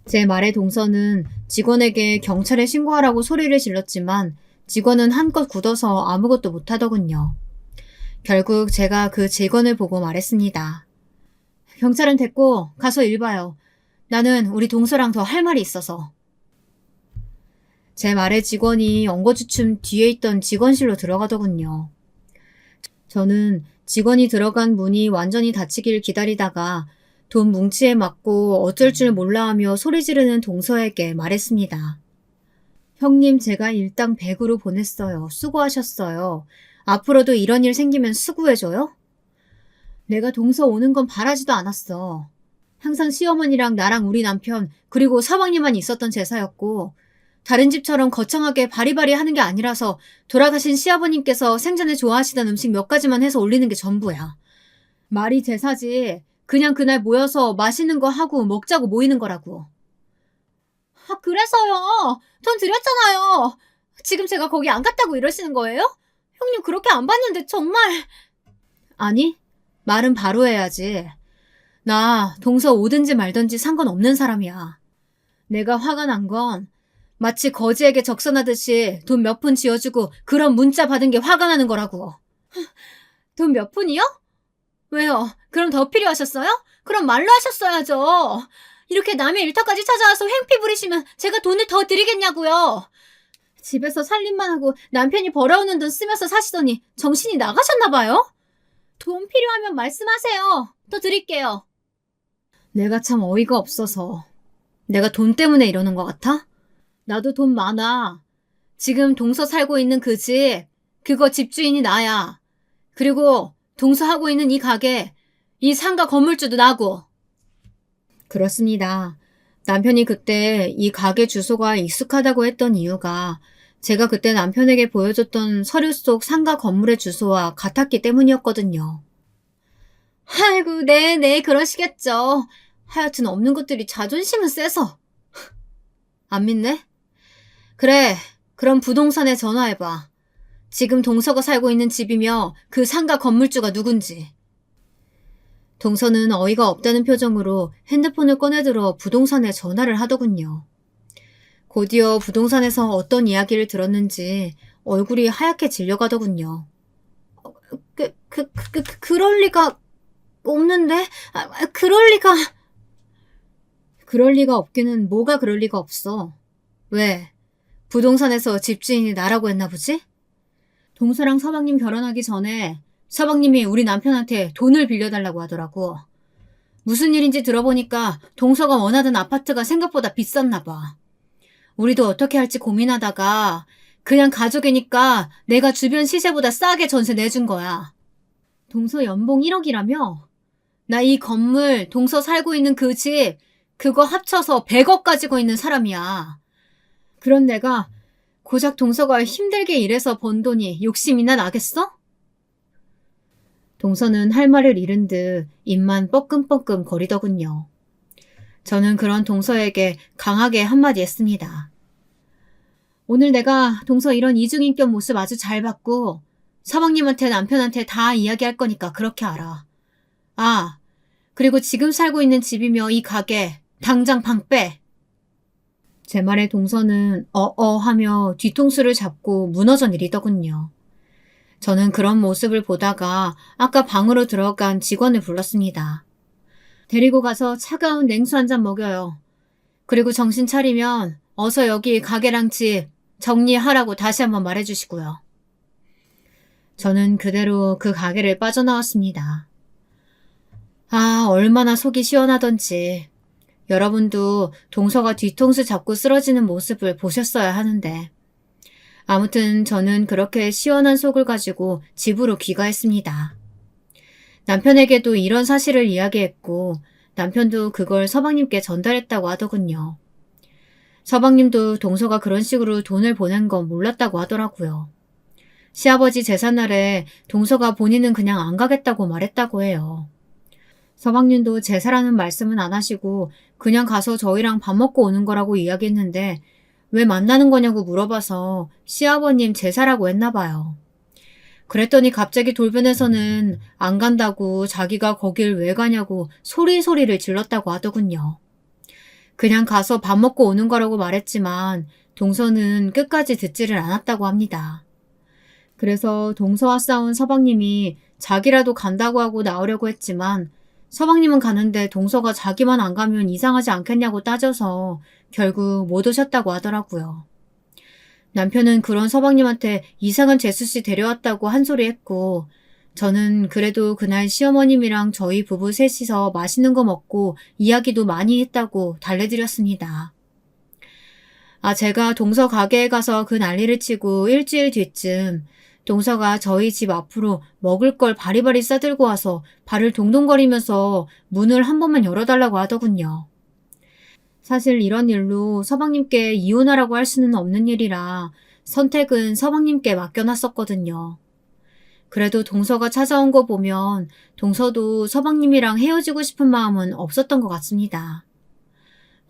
제 말에 동서는 직원에게 경찰에 신고하라고 소리를 질렀지만 직원은 한껏 굳어서 아무것도 못하더군요. 결국 제가 그 직원을 보고 말했습니다. 경찰은 됐고 가서 일 봐요. 나는 우리 동서랑 더 할 말이 있어서. 제 말에 직원이 엉거주춤 뒤에 있던 직원실로 들어가더군요. 저는 직원이 들어간 문이 완전히 닫히길 기다리다가 돈 뭉치에 맞고 어쩔 줄 몰라 하며 소리 지르는 동서에게 말했습니다. 형님 제가 일당 100으로 보냈어요. 수고하셨어요. 앞으로도 이런 일 생기면 수고해줘요? 내가 동서 오는 건 바라지도 않았어. 항상 시어머니랑 나랑 우리 남편 그리고 서방님만 있었던 제사였고 다른 집처럼 거창하게 바리바리 하는 게 아니라서 돌아가신 시아버님께서 생전에 좋아하시던 음식 몇 가지만 해서 올리는 게 전부야. 말이 제사지. 그냥 그날 모여서 맛있는 거 하고 먹자고 모이는 거라고. 아, 그래서요. 돈 드렸잖아요. 지금 제가 거기 안 갔다고 이러시는 거예요? 형님 그렇게 안 봤는데 정말. 아니, 말은 바로 해야지. 나 동서 오든지 말든지 상관없는 사람이야. 내가 화가 난 건 마치 거지에게 적선하듯이 돈 몇 푼 지어주고 그런 문자 받은 게 화가 나는 거라고. 돈 몇 푼이요? 왜요? 그럼 더 필요하셨어요? 그럼 말로 하셨어야죠. 이렇게 남의 일터까지 찾아와서 횡피 부리시면 제가 돈을 더 드리겠냐고요. 집에서 살림만 하고 남편이 벌어오는 돈 쓰면서 사시더니 정신이 나가셨나 봐요? 돈 필요하면 말씀하세요. 더 드릴게요. 내가 참 어이가 없어서. 내가 돈 때문에 이러는 것 같아? 나도 돈 많아. 지금 동서 살고 있는 그 집, 그거 집주인이 나야. 그리고 동서 하고 있는 이 가게, 이 상가 건물주도 나고. 그렇습니다. 남편이 그때 이 가게 주소가 익숙하다고 했던 이유가 제가 그때 남편에게 보여줬던 서류 속 상가 건물의 주소와 같았기 때문이었거든요. 아이고, 네, 그러시겠죠. 하여튼 없는 것들이 자존심은 세서. 안 믿네? 그래, 그럼 부동산에 전화해봐. 지금 동서가 살고 있는 집이며 그 상가 건물주가 누군지. 동서는 어이가 없다는 표정으로 핸드폰을 꺼내들어 부동산에 전화를 하더군요. 곧이어 부동산에서 어떤 이야기를 들었는지 얼굴이 하얗게 질려가더군요. 그럴 리가 없는데? 그럴 리가... 그럴 리가 없기는 뭐가 그럴 리가 없어. 왜? 부동산에서 집주인이 나라고 했나 보지? 동서랑 서방님 결혼하기 전에 서방님이 우리 남편한테 돈을 빌려달라고 하더라고. 무슨 일인지 들어보니까 동서가 원하던 아파트가 생각보다 비쌌나 봐. 우리도 어떻게 할지 고민하다가 그냥 가족이니까 내가 주변 시세보다 싸게 전세 내준 거야. 동서 연봉 1억이라며? 나 이 건물, 동서 살고 있는 그 집, 그거 합쳐서 100억 가지고 있는 사람이야. 그런 내가 고작 동서가 힘들게 일해서 번 돈이 욕심이나 나겠어? 동서는 할 말을 잃은 듯 입만 뻐끔뻐끔 거리더군요. 저는 그런 동서에게 강하게 한마디 했습니다. 오늘 내가 동서 이런 이중인격 모습 아주 잘 봤고 서방님한테 남편한테 다 이야기할 거니까 그렇게 알아. 아, 그리고 지금 살고 있는 집이며 이 가게 당장 방 빼. 제 말에 동서는 하며 뒤통수를 잡고 무너져 내리더군요. 저는 그런 모습을 보다가 아까 방으로 들어간 직원을 불렀습니다. 데리고 가서 차가운 냉수 한 잔 먹여요. 그리고 정신 차리면 어서 여기 가게랑 집 정리하라고 다시 한번 말해주시고요. 저는 그대로 그 가게를 빠져나왔습니다. 아, 얼마나 속이 시원하던지. 여러분도 동서가 뒤통수 잡고 쓰러지는 모습을 보셨어야 하는데. 아무튼 저는 그렇게 시원한 속을 가지고 집으로 귀가했습니다. 남편에게도 이런 사실을 이야기했고 남편도 그걸 서방님께 전달했다고 하더군요. 서방님도 동서가 그런 식으로 돈을 보낸 건 몰랐다고 하더라고요. 시아버지 제삿날에 동서가 본인은 그냥 안 가겠다고 말했다고 해요. 서방님도 제사라는 말씀은 안 하시고 그냥 가서 저희랑 밥 먹고 오는 거라고 이야기했는데 왜 만나는 거냐고 물어봐서 시아버님 제사라고 했나 봐요. 그랬더니 갑자기 돌변해서는 안 간다고 자기가 거길 왜 가냐고 소리소리를 질렀다고 하더군요. 그냥 가서 밥 먹고 오는 거라고 말했지만 동서는 끝까지 듣지를 않았다고 합니다. 그래서 동서와 싸운 서방님이 자기라도 간다고 하고 나오려고 했지만 서방님은 가는데 동서가 자기만 안 가면 이상하지 않겠냐고 따져서 결국 못 오셨다고 하더라고요. 남편은 그런 서방님한테 이상한 재수씨 데려왔다고 한 소리 했고 저는 그래도 그날 시어머님이랑 저희 부부 셋이서 맛있는 거 먹고 이야기도 많이 했다고 달래드렸습니다. 제가 동서 가게에 가서 그 난리를 치고 일주일 뒤쯤 동서가 저희 집 앞으로 먹을 걸 바리바리 싸들고 와서 발을 동동거리면서 문을 한 번만 열어달라고 하더군요. 사실 이런 일로 서방님께 이혼하라고 할 수는 없는 일이라 선택은 서방님께 맡겨놨었거든요. 그래도 동서가 찾아온 거 보면 동서도 서방님이랑 헤어지고 싶은 마음은 없었던 것 같습니다.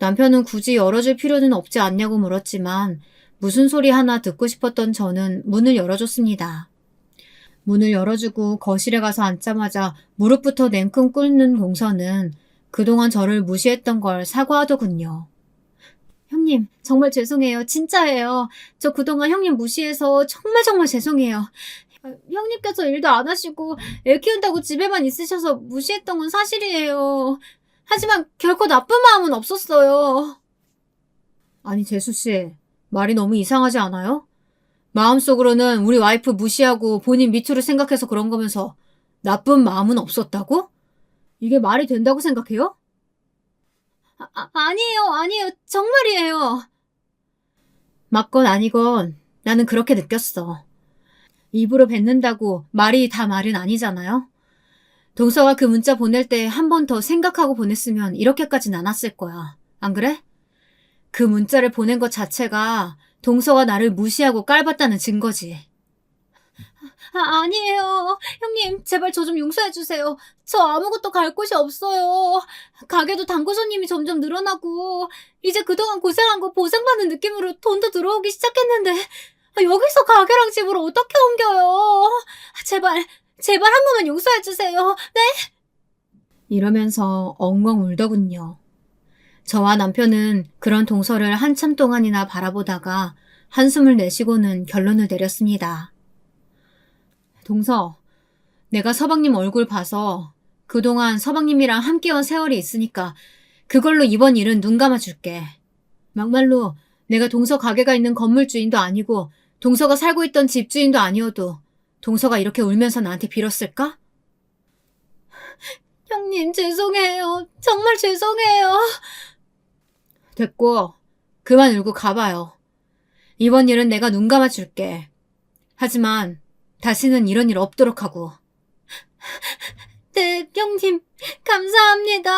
남편은 굳이 열어줄 필요는 없지 않냐고 물었지만 무슨 소리 하나 듣고 싶었던 저는 문을 열어줬습니다. 문을 열어주고 거실에 가서 앉자마자 무릎부터 냉큼 꿇는 동서는 그동안 저를 무시했던 걸 사과하더군요. 형님, 정말 죄송해요. 진짜예요. 저 그동안 형님 무시해서 정말 죄송해요. 형님께서 일도 안 하시고 애 키운다고 집에만 있으셔서 무시했던 건 사실이에요. 하지만 결코 나쁜 마음은 없었어요. 아니, 재수씨, 말이 너무 이상하지 않아요? 마음속으로는 우리 와이프 무시하고 본인 미투를 생각해서 그런 거면서 나쁜 마음은 없었다고? 이게 말이 된다고 생각해요? 아니에요. 정말이에요. 맞건 아니건 나는 그렇게 느꼈어. 입으로 뱉는다고 말이 다 말은 아니잖아요? 동서가 그 문자 보낼 때 한 번 더 생각하고 보냈으면 이렇게까진 않았을 거야. 안 그래? 그 문자를 보낸 것 자체가 동서가 나를 무시하고 깔봤다는 증거지. 아니에요. 형님, 제발 저 좀 용서해주세요. 저 아무것도 갈 곳이 없어요. 가게도 단골 손님이 점점 늘어나고 이제 그동안 고생한 거 보상받는 느낌으로 돈도 들어오기 시작했는데 여기서 가게랑 집을 어떻게 옮겨요? 제발 한 번만 용서해주세요. 네? 이러면서 엉엉 울더군요. 저와 남편은 그런 동서를 한참 동안이나 바라보다가 한숨을 내쉬고는 결론을 내렸습니다. 동서, 내가 서방님 얼굴 봐서 그동안 서방님이랑 함께한 세월이 있으니까 그걸로 이번 일은 눈 감아줄게. 막말로 내가 동서 가게가 있는 건물 주인도 아니고 동서가 살고 있던 집 주인도 아니어도 동서가 이렇게 울면서 나한테 빌었을까? 형님, 죄송해요. 정말 죄송해요. 됐고, 그만 울고 가봐요. 이번 일은 내가 눈 감아줄게. 하지만 다시는 이런 일 없도록 하고. 네, 형님, 감사합니다.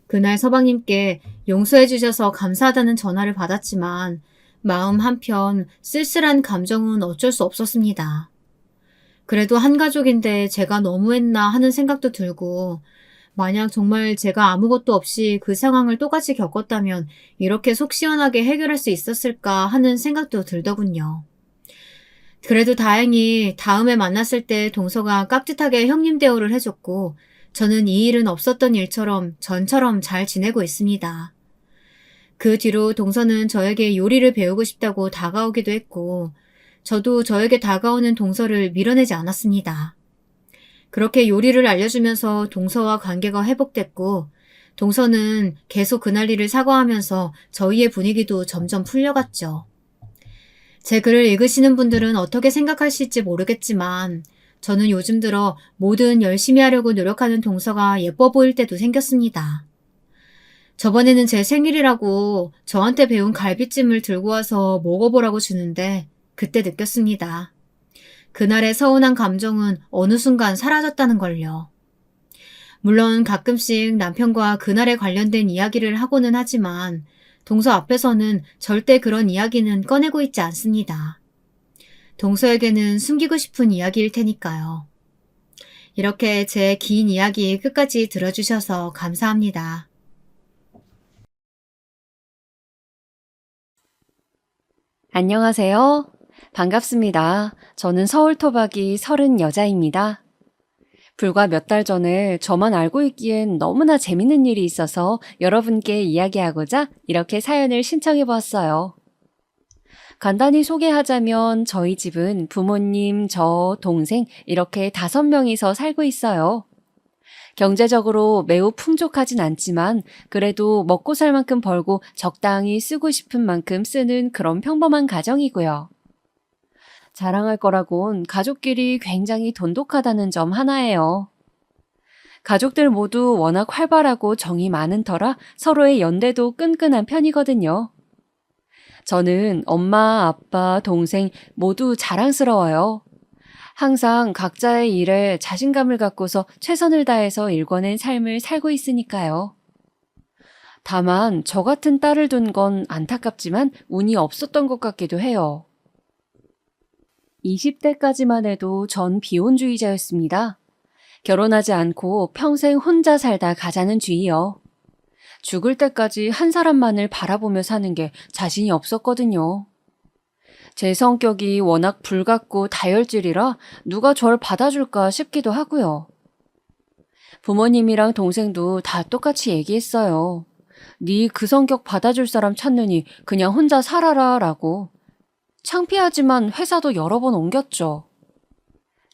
그날 서방님께 용서해주셔서 감사하다는 전화를 받았지만 마음 한편 쓸쓸한 감정은 어쩔 수 없었습니다. 그래도 한 가족인데 제가 너무했나 하는 생각도 들고 만약 정말 제가 아무것도 없이 그 상황을 똑같이 겪었다면 이렇게 속 시원하게 해결할 수 있었을까 하는 생각도 들더군요. 그래도 다행히 다음에 만났을 때 동서가 깍듯하게 형님 대우를 해줬고 저는 이 일은 없었던 일처럼 전처럼 잘 지내고 있습니다. 그 뒤로 동서는 저에게 요리를 배우고 싶다고 다가오기도 했고 저도 저에게 다가오는 동서를 밀어내지 않았습니다. 그렇게 요리를 알려주면서 동서와 관계가 회복됐고 동서는 계속 그날 일을 사과하면서 저희의 분위기도 점점 풀려갔죠. 제 글을 읽으시는 분들은 어떻게 생각하실지 모르겠지만 저는 요즘 들어 뭐든 열심히 하려고 노력하는 동서가 예뻐 보일 때도 생겼습니다. 저번에는 제 생일이라고 저한테 배운 갈비찜을 들고 와서 먹어보라고 주는데 그때 느꼈습니다. 그날의 서운한 감정은 어느 순간 사라졌다는 걸요. 물론 가끔씩 남편과 그날에 관련된 이야기를 하고는 하지만 동서 앞에서는 절대 그런 이야기는 꺼내고 있지 않습니다. 동서에게는 숨기고 싶은 이야기일 테니까요. 이렇게 제 긴 이야기 끝까지 들어주셔서 감사합니다. 안녕하세요. 반갑습니다. 저는 서울 토박이 30 여자입니다. 불과 몇 달 전에 저만 알고 있기엔 너무나 재밌는 일이 있어서 여러분께 이야기하고자 이렇게 사연을 신청해 보았어요. 간단히 소개하자면 저희 집은 부모님, 저, 동생 이렇게 5명이서 살고 있어요. 경제적으로 매우 풍족하진 않지만 그래도 먹고 살 만큼 벌고 적당히 쓰고 싶은 만큼 쓰는 그런 평범한 가정이고요. 자랑할 거라곤 가족끼리 굉장히 돈독하다는 점 하나예요. 가족들 모두 워낙 활발하고 정이 많은 터라 서로의 연대도 끈끈한 편이거든요. 저는 엄마, 아빠, 동생 모두 자랑스러워요. 항상 각자의 일에 자신감을 갖고서 최선을 다해서 일궈낸 삶을 살고 있으니까요. 다만 저 같은 딸을 둔 건 안타깝지만 운이 없었던 것 같기도 해요. 20대까지만 해도 전 비혼주의자였습니다. 결혼하지 않고 평생 혼자 살다 가자는 주의요. 죽을 때까지 한 사람만을 바라보며 사는 게 자신이 없었거든요. 제 성격이 워낙 불같고 다혈질이라 누가 절 받아줄까 싶기도 하고요. 부모님이랑 동생도 다 똑같이 얘기했어요. 네 그 성격 받아줄 사람 찾느니 그냥 혼자 살아라 라고. 창피하지만 회사도 여러 번 옮겼죠.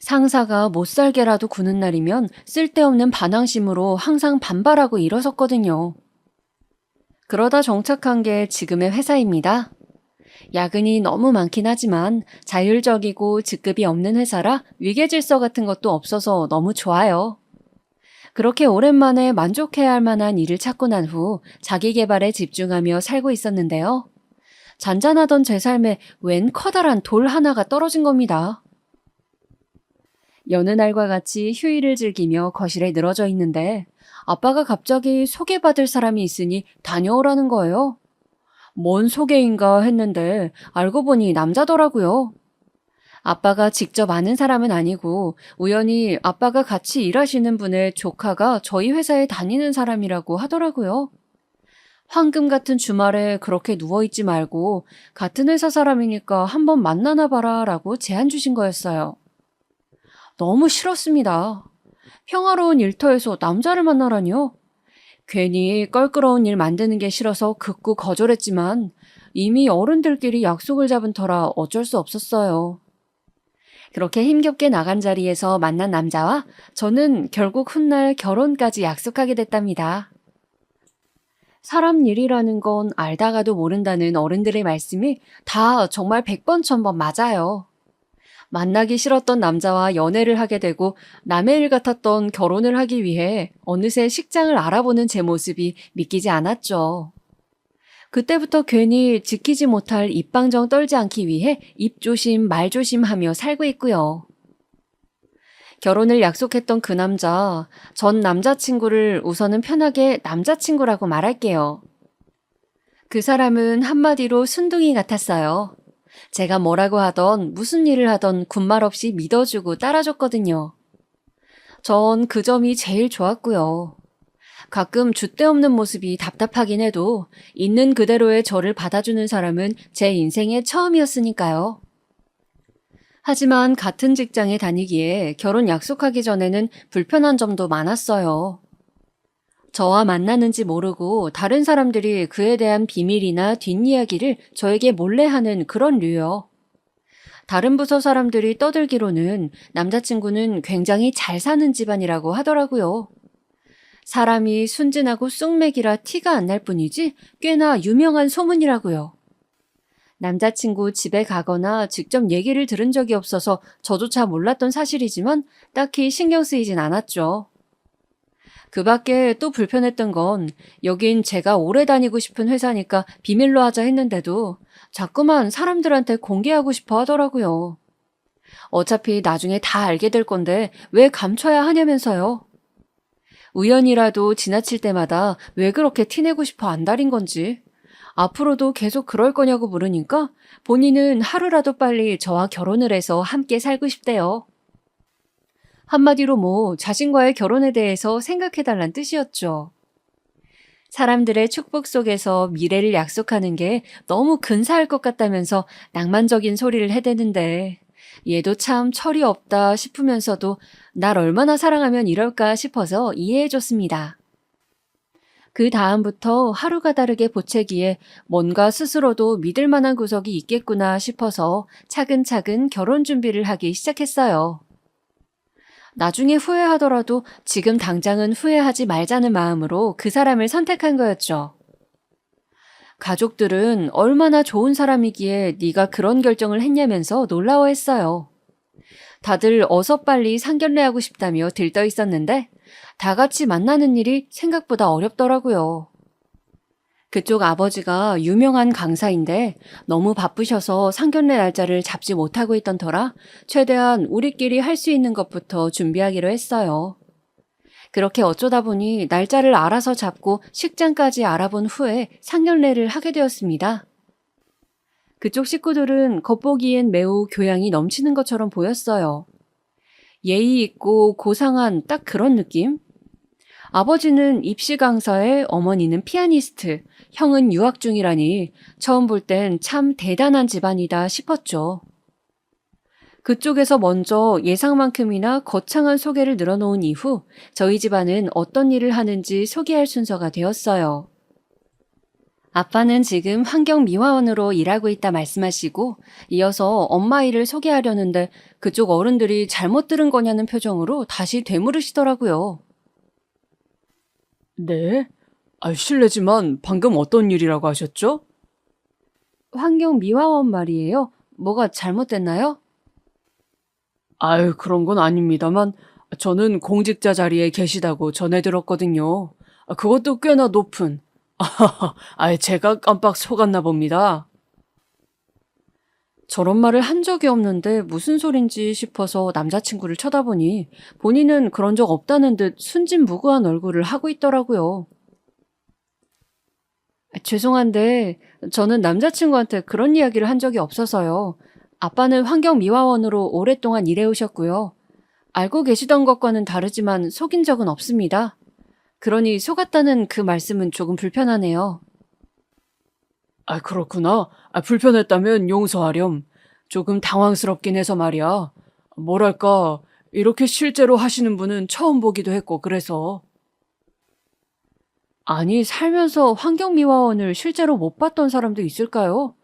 상사가 못 살게라도 구는 날이면 쓸데없는 반항심으로 항상 반발하고 일어섰거든요. 그러다 정착한 게 지금의 회사입니다. 야근이 너무 많긴 하지만 자율적이고 직급이 없는 회사라 위계질서 같은 것도 없어서 너무 좋아요. 그렇게 오랜만에 만족해야 할 만한 일을 찾고 난 후 자기 개발에 집중하며 살고 있었는데요. 잔잔하던 제 삶에 웬 커다란 돌 하나가 떨어진 겁니다. 여느 날과 같이 휴일을 즐기며 거실에 늘어져 있는데 아빠가 갑자기 소개받을 사람이 있으니 다녀오라는 거예요. 뭔 소개인가 했는데 알고 보니 남자더라고요. 아빠가 직접 아는 사람은 아니고 우연히 아빠가 같이 일하시는 분의 조카가 저희 회사에 다니는 사람이라고 하더라고요. 황금 같은 주말에 그렇게 누워있지 말고 같은 회사 사람이니까 한번 만나나 봐라 라고 제안 주신 거였어요. 너무 싫었습니다. 평화로운 일터에서 남자를 만나라니요? 괜히 껄끄러운 일 만드는 게 싫어서 극구 거절했지만 이미 어른들끼리 약속을 잡은 터라 어쩔 수 없었어요. 그렇게 힘겹게 나간 자리에서 만난 남자와 저는 결국 훗날 결혼까지 약속하게 됐답니다. 사람 일이라는 건 알다가도 모른다는 어른들의 말씀이 다 정말 100번 1000번 맞아요. 만나기 싫었던 남자와 연애를 하게 되고 남의 일 같았던 결혼을 하기 위해 어느새 식장을 알아보는 제 모습이 믿기지 않았죠. 그때부터 괜히 지키지 못할 입방정 떨지 않기 위해 입조심 말조심하며 살고 있고요. 결혼을 약속했던 그 남자, 전 남자친구를 우선은 편하게 남자친구라고 말할게요. 그 사람은 한마디로 순둥이 같았어요. 제가 뭐라고 하던 무슨 일을 하던 군말 없이 믿어주고 따라줬거든요. 전 그 점이 제일 좋았고요. 가끔 줏대없는 모습이 답답하긴 해도 있는 그대로의 저를 받아주는 사람은 제 인생의 처음이었으니까요. 하지만 같은 직장에 다니기에 결혼 약속하기 전에는 불편한 점도 많았어요. 저와 만나는지 모르고 다른 사람들이 그에 대한 비밀이나 뒷이야기를 저에게 몰래 하는 그런 류요. 다른 부서 사람들이 떠들기로는 남자친구는 굉장히 잘 사는 집안이라고 하더라고요. 사람이 순진하고 쑥맥이라 티가 안 날 뿐이지 꽤나 유명한 소문이라고요. 남자친구 집에 가거나 직접 얘기를 들은 적이 없어서 저조차 몰랐던 사실이지만 딱히 신경 쓰이진 않았죠. 그 밖에 또 불편했던 건 여긴 제가 오래 다니고 싶은 회사니까 비밀로 하자 했는데도 자꾸만 사람들한테 공개하고 싶어 하더라고요. 어차피 나중에 다 알게 될 건데 왜 감춰야 하냐면서요. 우연이라도 지나칠 때마다 왜 그렇게 티내고 싶어 안달인 건지 앞으로도 계속 그럴 거냐고 물으니까 본인은 하루라도 빨리 저와 결혼을 해서 함께 살고 싶대요. 한마디로 뭐 자신과의 결혼에 대해서 생각해달란 뜻이었죠. 사람들의 축복 속에서 미래를 약속하는 게 너무 근사할 것 같다면서 낭만적인 소리를 해대는데 얘도 참 철이 없다 싶으면서도 날 얼마나 사랑하면 이럴까 싶어서 이해해줬습니다. 그 다음부터 하루가 다르게 보채기에 뭔가 스스로도 믿을 만한 구석이 있겠구나 싶어서 차근차근 결혼 준비를 하기 시작했어요. 나중에 후회하더라도 지금 당장은 후회하지 말자는 마음으로 그 사람을 선택한 거였죠. 가족들은 얼마나 좋은 사람이기에 네가 그런 결정을 했냐면서 놀라워했어요. 다들 어서 빨리 상견례하고 싶다며 들떠 있었는데 다 같이 만나는 일이 생각보다 어렵더라고요. 그쪽 아버지가 유명한 강사인데 너무 바쁘셔서 상견례 날짜를 잡지 못하고 있던 터라 최대한 우리끼리 할 수 있는 것부터 준비하기로 했어요. 그렇게 어쩌다 보니 날짜를 알아서 잡고 식장까지 알아본 후에 상견례를 하게 되었습니다. 그쪽 식구들은 겉보기엔 매우 교양이 넘치는 것처럼 보였어요. 예의 있고 고상한 딱 그런 느낌? 아버지는 입시 강사에 어머니는 피아니스트, 형은 유학 중이라니 처음 볼 땐 참 대단한 집안이다 싶었죠. 그쪽에서 먼저 예상만큼이나 거창한 소개를 늘어놓은 이후 저희 집안은 어떤 일을 하는지 소개할 순서가 되었어요. 아빠는 지금 환경미화원으로 일하고 있다 말씀하시고 이어서 엄마 일을 소개하려는데 그쪽 어른들이 잘못 들은 거냐는 표정으로 다시 되물으시더라고요. 네? 실례지만 방금 어떤 일이라고 하셨죠? 환경미화원 말이에요. 뭐가 잘못됐나요? 그런 건 아닙니다만 저는 공직자 자리에 계시다고 전해 들었거든요. 그것도 꽤나 높은. 제가 깜빡 속았나 봅니다. 저런 말을 한 적이 없는데 무슨 소린지 싶어서 남자친구를 쳐다보니 본인은 그런 적 없다는 듯 순진무구한 얼굴을 하고 있더라고요. 죄송한데 저는 남자친구한테 그런 이야기를 한 적이 없어서요. 아빠는 환경미화원으로 오랫동안 일해오셨고요. 알고 계시던 것과는 다르지만 속인 적은 없습니다. 그러니 속았다는 그 말씀은 조금 불편하네요. 그렇구나. 불편했다면 용서하렴. 조금 당황스럽긴 해서 말이야. 뭐랄까, 이렇게 실제로 하시는 분은 처음 보기도 했고 그래서. 아니, 살면서 환경미화원을 실제로 못 봤던 사람도 있을까요?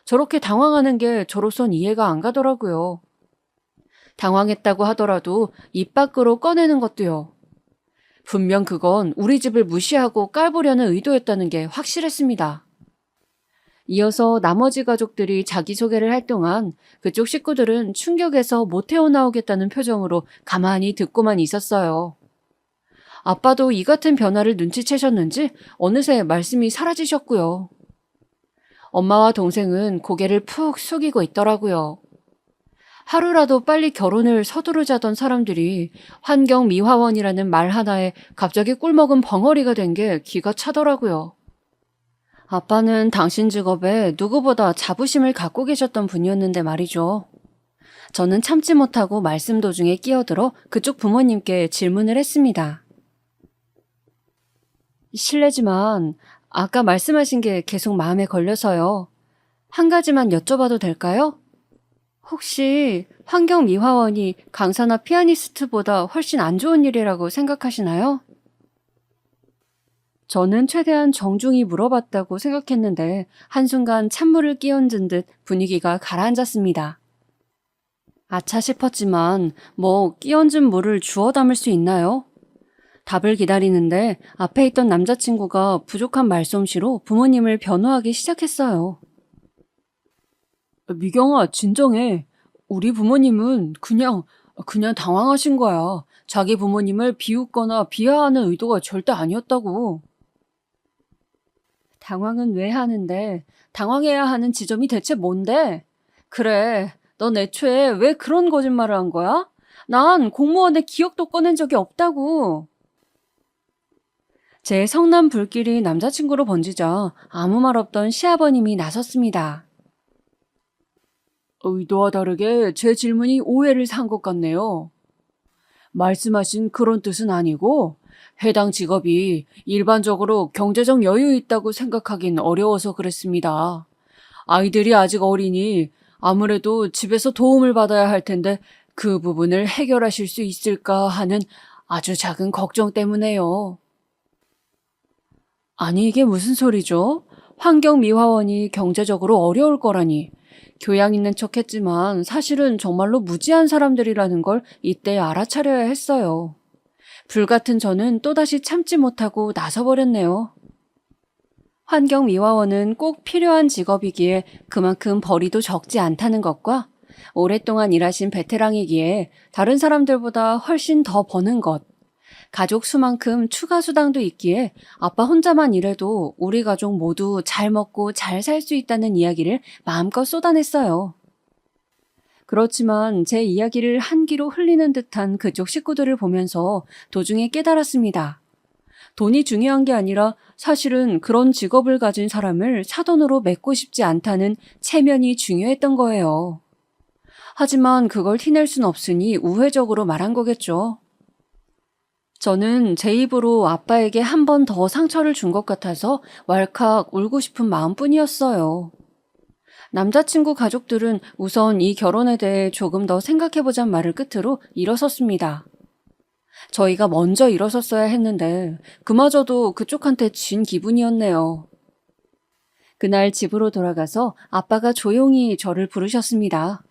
저렇게 당황하는 게 저로선 이해가 안 가더라고요. 당황했다고 하더라도 입 밖으로 꺼내는 것도요. 분명 그건 우리 집을 무시하고 깔보려는 의도였다는 게 확실했습니다. 이어서 나머지 가족들이 자기소개를 할 동안 그쪽 식구들은 충격에서 못 헤어나오겠다는 표정으로 가만히 듣고만 있었어요. 아빠도 이 같은 변화를 눈치채셨는지 어느새 말씀이 사라지셨고요. 엄마와 동생은 고개를 푹 숙이고 있더라고요. 하루라도 빨리 결혼을 서두르자던 사람들이 환경미화원이라는 말 하나에 갑자기 꿀먹은 벙어리가 된 게 기가 차더라고요. 아빠는 당신 직업에 누구보다 자부심을 갖고 계셨던 분이었는데 말이죠. 저는 참지 못하고 말씀 도중에 끼어들어 그쪽 부모님께 질문을 했습니다. 실례지만 아까 말씀하신 게 계속 마음에 걸려서요. 한 가지만 여쭤봐도 될까요? 혹시 환경미화원이 강사나 피아니스트보다 훨씬 안 좋은 일이라고 생각하시나요? 저는 최대한 정중히 물어봤다고 생각했는데 한순간 찬물을 끼얹은 듯 분위기가 가라앉았습니다. 아차 싶었지만 끼얹은 물을 주워 담을 수 있나요? 답을 기다리는데 앞에 있던 남자친구가 부족한 말솜씨로 부모님을 변호하기 시작했어요. 미경아, 진정해. 우리 부모님은 그냥 당황하신 거야. 자기 부모님을 비웃거나 비하하는 의도가 절대 아니었다고. 당황은 왜 하는데 당황해야 하는 지점이 대체 뭔데? 그래, 넌 애초에 왜 그런 거짓말을 한 거야? 난 공무원의 기억도 꺼낸 적이 없다고. 제 성난 불길이 남자친구로 번지자 아무 말 없던 시아버님이 나섰습니다. 의도와 다르게 제 질문이 오해를 산 것 같네요. 말씀하신 그런 뜻은 아니고 해당 직업이 일반적으로 경제적 여유 있다고 생각하긴 어려워서 그랬습니다. 아이들이 아직 어리니 아무래도 집에서 도움을 받아야 할 텐데 그 부분을 해결하실 수 있을까 하는 아주 작은 걱정 때문에요. 아니 이게 무슨 소리죠? 환경미화원이 경제적으로 어려울 거라니. 교양 있는 척 했지만 사실은 정말로 무지한 사람들이라는 걸 이때 알아차려야 했어요. 불같은 저는 또다시 참지 못하고 나서버렸네요. 환경미화원은 꼭 필요한 직업이기에 그만큼 벌이도 적지 않다는 것과 오랫동안 일하신 베테랑이기에 다른 사람들보다 훨씬 더 버는 것, 가족 수만큼 추가 수당도 있기에 아빠 혼자만 일해도 우리 가족 모두 잘 먹고 잘 살 수 있다는 이야기를 마음껏 쏟아냈어요. 그렇지만 제 이야기를 한 귀로 흘리는 듯한 그쪽 식구들을 보면서 도중에 깨달았습니다. 돈이 중요한 게 아니라 사실은 그런 직업을 가진 사람을 사돈으로 맺고 싶지 않다는 체면이 중요했던 거예요. 하지만 그걸 티낼 순 없으니 우회적으로 말한 거겠죠. 저는 제 입으로 아빠에게 한 번 더 상처를 준 것 같아서 왈칵 울고 싶은 마음뿐이었어요. 남자친구 가족들은 우선 이 결혼에 대해 조금 더 생각해보잔 말을 끝으로 일어섰습니다. 저희가 먼저 일어섰어야 했는데 그마저도 그쪽한테 진 기분이었네요. 그날 집으로 돌아가서 아빠가 조용히 저를 부르셨습니다.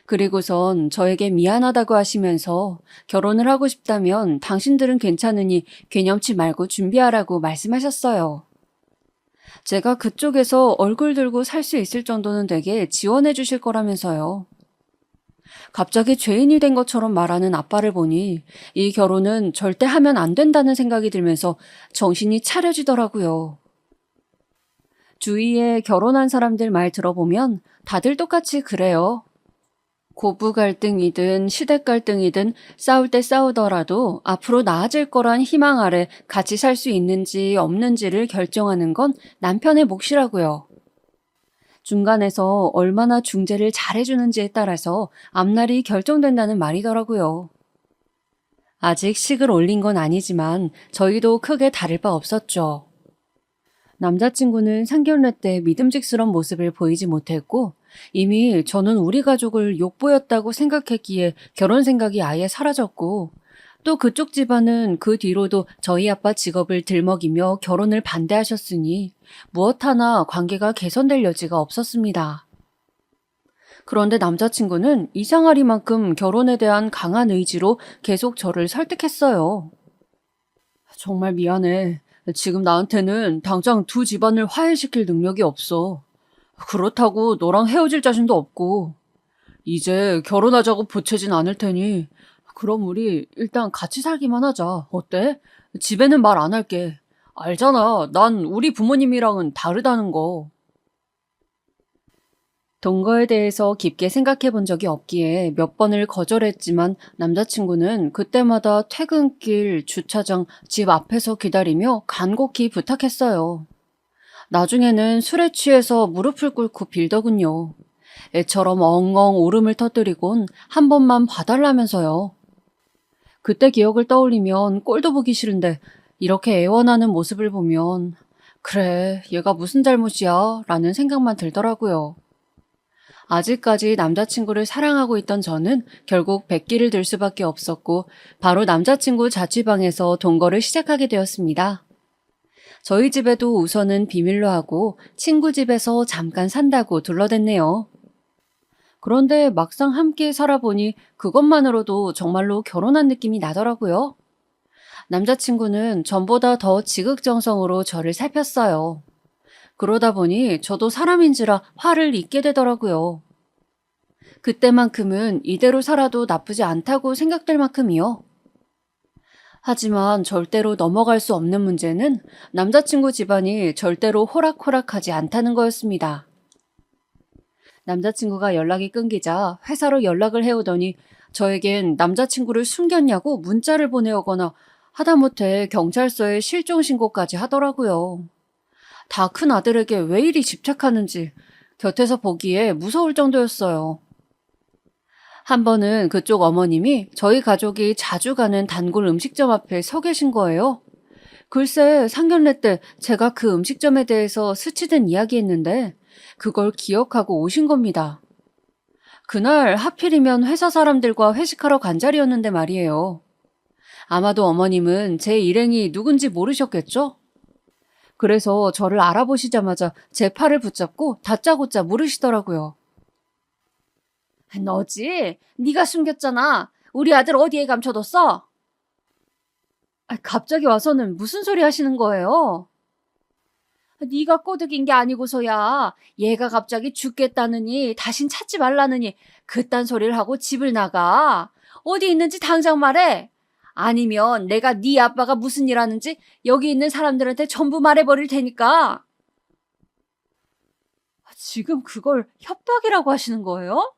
그리고선 저에게 미안하다고 하시면서 결혼을 하고 싶다면 당신들은 괜찮으니 괴념치 말고 준비하라고 말씀하셨어요. 제가 그쪽에서 얼굴 들고 살 수 있을 정도는 되게 지원해 주실 거라면서요. 갑자기 죄인이 된 것처럼 말하는 아빠를 보니 이 결혼은 절대 하면 안 된다는 생각이 들면서 정신이 차려지더라고요. 주위에 결혼한 사람들 말 들어보면 다들 똑같이 그래요. 고부 갈등이든 시댁 갈등이든 싸울 때 싸우더라도 앞으로 나아질 거란 희망 아래 같이 살 수 있는지 없는지를 결정하는 건 남편의 몫이라고요. 중간에서 얼마나 중재를 잘해주는지에 따라서 앞날이 결정된다는 말이더라고요. 아직 식을 올린 건 아니지만 저희도 크게 다를 바 없었죠. 남자친구는 상견례 때 믿음직스러운 모습을 보이지 못했고 이미 저는 우리 가족을 욕보였다고 생각했기에 결혼 생각이 아예 사라졌고 또 그쪽 집안은 그 뒤로도 저희 아빠 직업을 들먹이며 결혼을 반대하셨으니 무엇 하나 관계가 개선될 여지가 없었습니다. 그런데 남자친구는 이상하리만큼 결혼에 대한 강한 의지로 계속 저를 설득했어요. 정말 미안해. 지금 나한테는 당장 두 집안을 화해시킬 능력이 없어. 그렇다고 너랑 헤어질 자신도 없고. 이제 결혼하자고 보채진 않을 테니 그럼 우리 일단 같이 살기만 하자. 어때? 집에는 말 안 할게. 알잖아. 난 우리 부모님이랑은 다르다는 거. 동거에 대해서 깊게 생각해 본 적이 없기에 몇 번을 거절했지만 남자친구는 그때마다 퇴근길, 주차장, 집 앞에서 기다리며 간곡히 부탁했어요. 나중에는 술에 취해서 무릎을 꿇고 빌더군요. 애처럼 엉엉 울음을 터뜨리곤 한 번만 봐달라면서요. 그때 기억을 떠올리면 꼴도 보기 싫은데 이렇게 애원하는 모습을 보면 그래, 얘가 무슨 잘못이야 라는 생각만 들더라고요. 아직까지 남자친구를 사랑하고 있던 저는 결국 백기를 들 수밖에 없었고 바로 남자친구 자취방에서 동거를 시작하게 되었습니다. 저희 집에도 우선은 비밀로 하고 친구 집에서 잠깐 산다고 둘러댔네요. 그런데 막상 함께 살아보니 그것만으로도 정말로 결혼한 느낌이 나더라고요. 남자친구는 전보다 더 지극정성으로 저를 살폈어요. 그러다 보니 저도 사람인지라 화를 잇게 되더라고요. 그때만큼은 이대로 살아도 나쁘지 않다고 생각될 만큼이요. 하지만 절대로 넘어갈 수 없는 문제는 남자친구 집안이 절대로 호락호락하지 않다는 거였습니다. 남자친구가 연락이 끊기자 회사로 연락을 해오더니 저에겐 남자친구를 숨겼냐고 문자를 보내오거나 하다못해 경찰서에 실종 신고까지 하더라고요. 다 큰 아들에게 왜 이리 집착하는지 곁에서 보기에 무서울 정도였어요. 한 번은 그쪽 어머님이 저희 가족이 자주 가는 단골 음식점 앞에 서 계신 거예요. 글쎄 상견례 때 제가 그 음식점에 대해서 스치듯 이야기했는데 그걸 기억하고 오신 겁니다. 그날 하필이면 회사 사람들과 회식하러 간 자리였는데 말이에요. 아마도 어머님은 제 일행이 누군지 모르셨겠죠? 그래서 저를 알아보시자마자 제 팔을 붙잡고 다짜고짜 물으시더라고요. 너지? 네가 숨겼잖아. 우리 아들 어디에 감춰뒀어? 갑자기 와서는 무슨 소리 하시는 거예요? 네가 꼬드긴 게 아니고서야 얘가 갑자기 죽겠다느니 다신 찾지 말라느니 그딴 소리를 하고 집을 나가. 어디 있는지 당장 말해. 아니면 내가 네 아빠가 무슨 일 하는지 여기 있는 사람들한테 전부 말해버릴 테니까. 지금 그걸 협박이라고 하시는 거예요?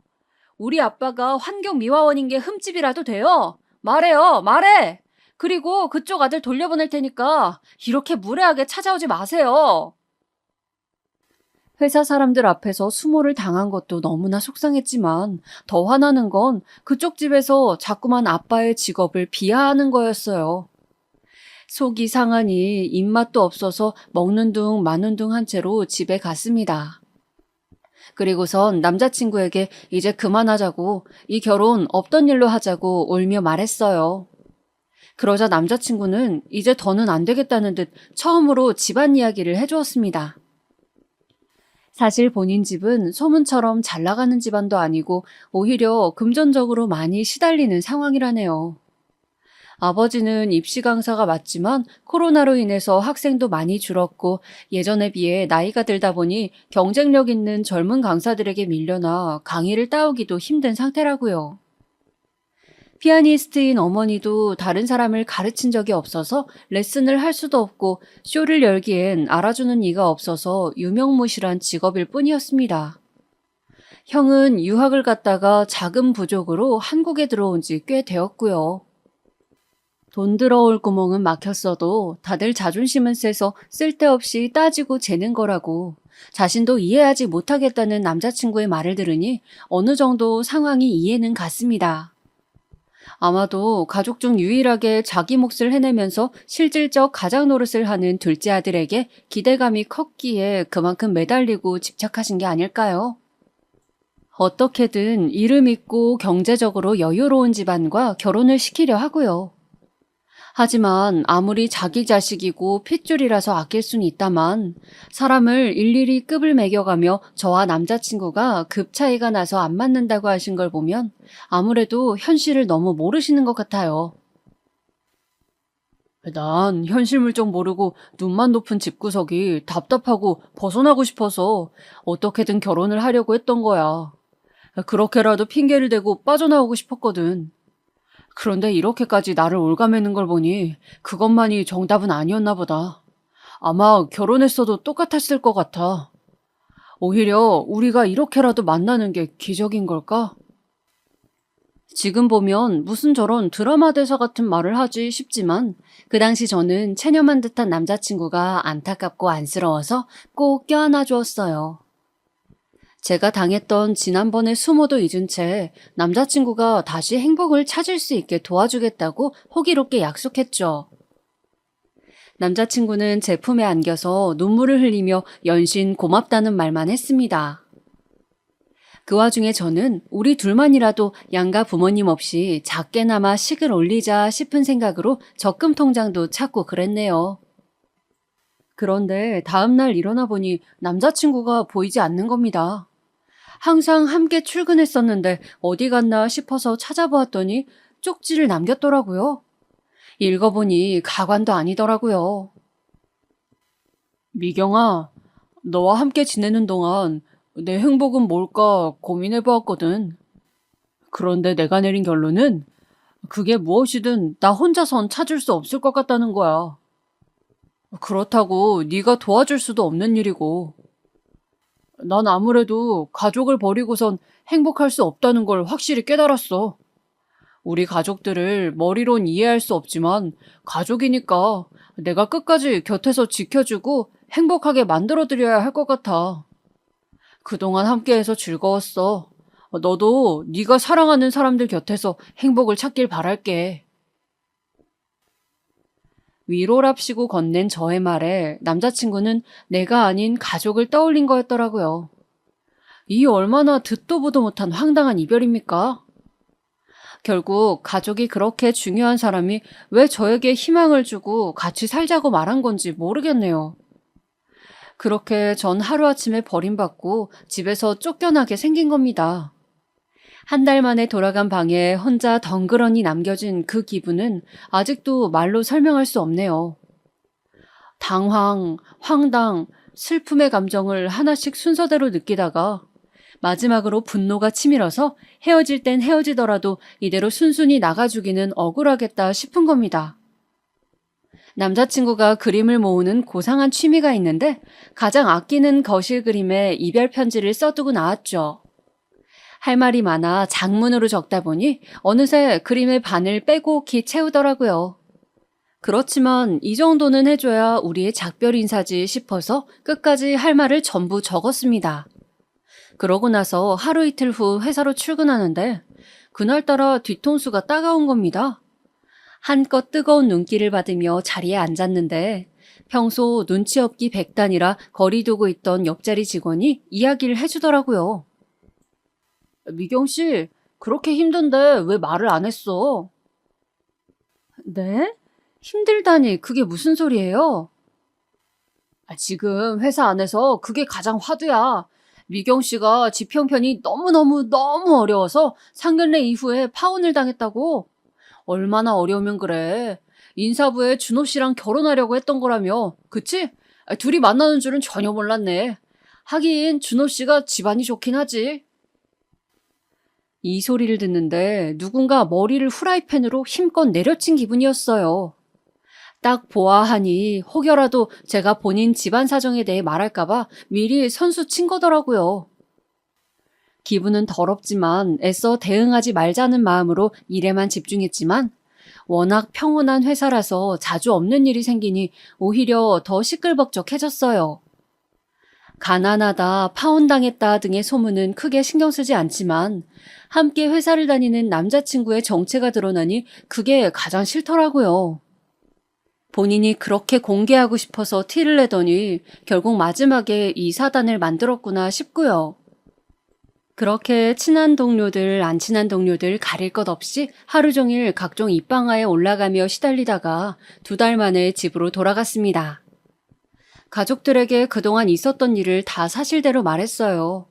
우리 아빠가 환경미화원인 게 흠집이라도 돼요? 말해요, 말해! 그리고 그쪽 아들 돌려보낼 테니까 이렇게 무례하게 찾아오지 마세요. 회사 사람들 앞에서 수모를 당한 것도 너무나 속상했지만 더 화나는 건 그쪽 집에서 자꾸만 아빠의 직업을 비하하는 거였어요. 속이 상하니 입맛도 없어서 먹는 둥 마는 둥 한 채로 집에 갔습니다. 그리고선 남자친구에게 이제 그만하자고, 이 결혼 없던 일로 하자고 울며 말했어요. 그러자 남자친구는 이제 더는 안 되겠다는 듯 처음으로 집안 이야기를 해주었습니다. 사실 본인 집은 소문처럼 잘 나가는 집안도 아니고 오히려 금전적으로 많이 시달리는 상황이라네요. 아버지는 입시 강사가 맞지만 코로나로 인해서 학생도 많이 줄었고 예전에 비해 나이가 들다 보니 경쟁력 있는 젊은 강사들에게 밀려나 강의를 따오기도 힘든 상태라고요. 피아니스트인 어머니도 다른 사람을 가르친 적이 없어서 레슨을 할 수도 없고 쇼를 열기엔 알아주는 이가 없어서 유명무실한 직업일 뿐이었습니다. 형은 유학을 갔다가 자금 부족으로 한국에 들어온 지 꽤 되었고요. 돈 들어올 구멍은 막혔어도 다들 자존심은 세서 쓸데없이 따지고 재는 거라고 자신도 이해하지 못하겠다는 남자친구의 말을 들으니 어느 정도 상황이 이해는 갔습니다. 아마도 가족 중 유일하게 자기 몫을 해내면서 실질적 가장 노릇을 하는 둘째 아들에게 기대감이 컸기에 그만큼 매달리고 집착하신 게 아닐까요? 어떻게든 이름 있고 경제적으로 여유로운 집안과 결혼을 시키려 하고요. 하지만 아무리 자기 자식이고 핏줄이라서 아낄 수는 있다만 사람을 일일이 급을 매겨가며 저와 남자친구가 급 차이가 나서 안 맞는다고 하신 걸 보면 아무래도 현실을 너무 모르시는 것 같아요. 난 현실물 좀 모르고 눈만 높은 집구석이 답답하고 벗어나고 싶어서 어떻게든 결혼을 하려고 했던 거야. 그렇게라도 핑계를 대고 빠져나오고 싶었거든. 그런데 이렇게까지 나를 올가매는 걸 보니 그것만이 정답은 아니었나 보다. 아마 결혼했어도 똑같았을 것 같아. 오히려 우리가 이렇게라도 만나는 게 기적인 걸까? 지금 보면 무슨 저런 드라마 대사 같은 말을 하지 싶지만 그 당시 저는 체념한 듯한 남자친구가 안타깝고 안쓰러워서 꼭 껴안아 주었어요. 제가 당했던 지난번의 수모도 잊은 채 남자친구가 다시 행복을 찾을 수 있게 도와주겠다고 호기롭게 약속했죠. 남자친구는 제 품에 안겨서 눈물을 흘리며 연신 고맙다는 말만 했습니다. 그 와중에 저는 우리 둘만이라도 양가 부모님 없이 작게나마 식을 올리자 싶은 생각으로 적금 통장도 찾고 그랬네요. 그런데 다음날 일어나 보니 남자친구가 보이지 않는 겁니다. 항상 함께 출근했었는데 어디 갔나 싶어서 찾아보았더니 쪽지를 남겼더라고요. 읽어보니 가관도 아니더라고요. 미경아, 너와 함께 지내는 동안 내 행복은 뭘까 고민해보았거든. 그런데 내가 내린 결론은 그게 무엇이든 나 혼자선 찾을 수 없을 것 같다는 거야. 그렇다고 네가 도와줄 수도 없는 일이고. 난 아무래도 가족을 버리고선 행복할 수 없다는 걸 확실히 깨달았어. 우리 가족들을 머리론 이해할 수 없지만 가족이니까 내가 끝까지 곁에서 지켜주고 행복하게 만들어드려야 할 것 같아. 그동안 함께해서 즐거웠어. 너도 네가 사랑하는 사람들 곁에서 행복을 찾길 바랄게. 위로랍시고 건넨 저의 말에 남자친구는 내가 아닌 가족을 떠올린 거였더라고요. 이 얼마나 듣도 보도 못한 황당한 이별입니까? 결국 가족이 그렇게 중요한 사람이 왜 저에게 희망을 주고 같이 살자고 말한 건지 모르겠네요. 그렇게 전 하루아침에 버림받고 집에서 쫓겨나게 생긴 겁니다. 한 달 만에 돌아간 방에 혼자 덩그러니 남겨진 그 기분은 아직도 말로 설명할 수 없네요. 당황, 황당, 슬픔의 감정을 하나씩 순서대로 느끼다가 마지막으로 분노가 치밀어서 헤어질 땐 헤어지더라도 이대로 순순히 나가주기는 억울하겠다 싶은 겁니다. 남자친구가 그림을 모으는 고상한 취미가 있는데 가장 아끼는 거실 그림에 이별 편지를 써두고 나왔죠. 할 말이 많아 장문으로 적다 보니 어느새 그림의 반을 빼곡히 채우더라고요. 그렇지만 이 정도는 해줘야 우리의 작별 인사지 싶어서 끝까지 할 말을 전부 적었습니다. 그러고 나서 하루 이틀 후 회사로 출근하는데 그날따라 뒤통수가 따가운 겁니다. 한껏 뜨거운 눈길을 받으며 자리에 앉았는데 평소 눈치 없기 백단이라 거리 두고 있던 옆자리 직원이 이야기를 해주더라고요. 미경 씨, 그렇게 힘든데 왜 말을 안 했어? 네? 힘들다니 그게 무슨 소리예요? 지금 회사 안에서 그게 가장 화두야. 미경 씨가 집 형편이 너무 어려워서 상견례 이후에 파혼을 당했다고. 얼마나 어려우면 그래. 인사부에 준호 씨랑 결혼하려고 했던 거라며. 그치? 둘이 만나는 줄은 전혀 몰랐네. 하긴 준호 씨가 집안이 좋긴 하지. 이 소리를 듣는데 누군가 머리를 후라이팬으로 힘껏 내려친 기분이었어요. 딱 보아하니 혹여라도 제가 본인 집안 사정에 대해 말할까봐 미리 선수 친 거더라고요. 기분은 더럽지만 애써 대응하지 말자는 마음으로 일에만 집중했지만 워낙 평온한 회사라서 자주 없는 일이 생기니 오히려 더 시끌벅적해졌어요. 가난하다, 파혼당했다 등의 소문은 크게 신경 쓰지 않지만 함께 회사를 다니는 남자친구의 정체가 드러나니 그게 가장 싫더라고요. 본인이 그렇게 공개하고 싶어서 티를 내더니 결국 마지막에 이 사단을 만들었구나 싶고요. 그렇게 친한 동료들, 안 친한 동료들 가릴 것 없이 하루 종일 각종 입방아에 올라가며 시달리다가 2달 만에 집으로 돌아갔습니다. 가족들에게 그동안 있었던 일을 다 사실대로 말했어요.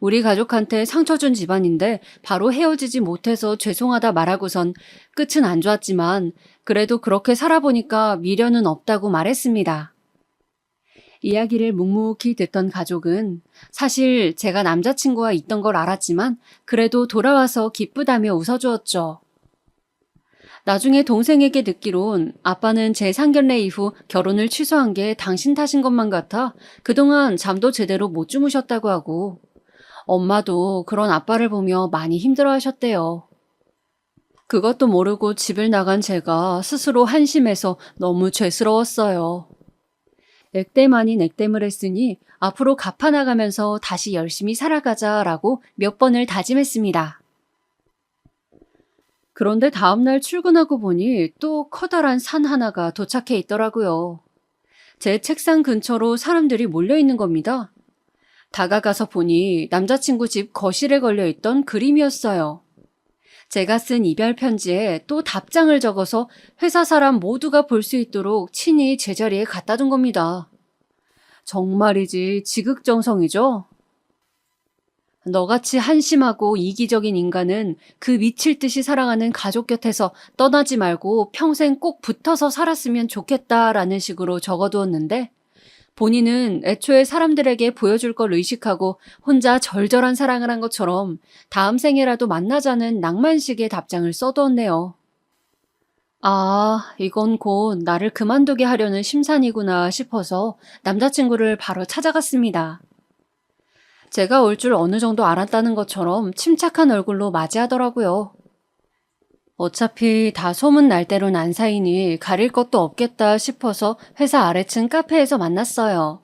우리 가족한테 상처 준 집안인데 바로 헤어지지 못해서 죄송하다 말하고선 끝은 안 좋았지만 그래도 그렇게 살아보니까 미련은 없다고 말했습니다. 이야기를 묵묵히 듣던 가족은 사실 제가 남자친구와 있던 걸 알았지만 그래도 돌아와서 기쁘다며 웃어주었죠. 나중에 동생에게 듣기론 아빠는 제 상견례 이후 결혼을 취소한 게 당신 탓인 것만 같아 그동안 잠도 제대로 못 주무셨다고 하고 엄마도 그런 아빠를 보며 많이 힘들어하셨대요. 그것도 모르고 집을 나간 제가 스스로 한심해서 너무 죄스러웠어요. 액땜 아닌 액땜을 했으니 앞으로 갚아나가면서 다시 열심히 살아가자라고 몇 번을 다짐했습니다. 그런데 다음날 출근하고 보니 또 커다란 산 하나가 도착해 있더라고요. 제 책상 근처로 사람들이 몰려있는 겁니다. 다가가서 보니 남자친구 집 거실에 걸려있던 그림이었어요. 제가 쓴 이별 편지에 또 답장을 적어서 회사 사람 모두가 볼 수 있도록 친히 제자리에 갖다 둔 겁니다. 정말이지 지극정성이죠? 너같이 한심하고 이기적인 인간은 그 미칠 듯이 사랑하는 가족 곁에서 떠나지 말고 평생 꼭 붙어서 살았으면 좋겠다라는 식으로 적어두었는데 본인은 애초에 사람들에게 보여줄 걸 의식하고 혼자 절절한 사랑을 한 것처럼 다음 생에라도 만나자는 낭만식의 답장을 써두었네요. 아, 이건 곧 나를 그만두게 하려는 심산이구나 싶어서 남자친구를 바로 찾아갔습니다. 제가 올 줄 어느 정도 알았다는 것처럼 침착한 얼굴로 맞이하더라고요. 어차피 다 소문 날 대로 난 사이니 가릴 것도 없겠다 싶어서 회사 아래층 카페에서 만났어요.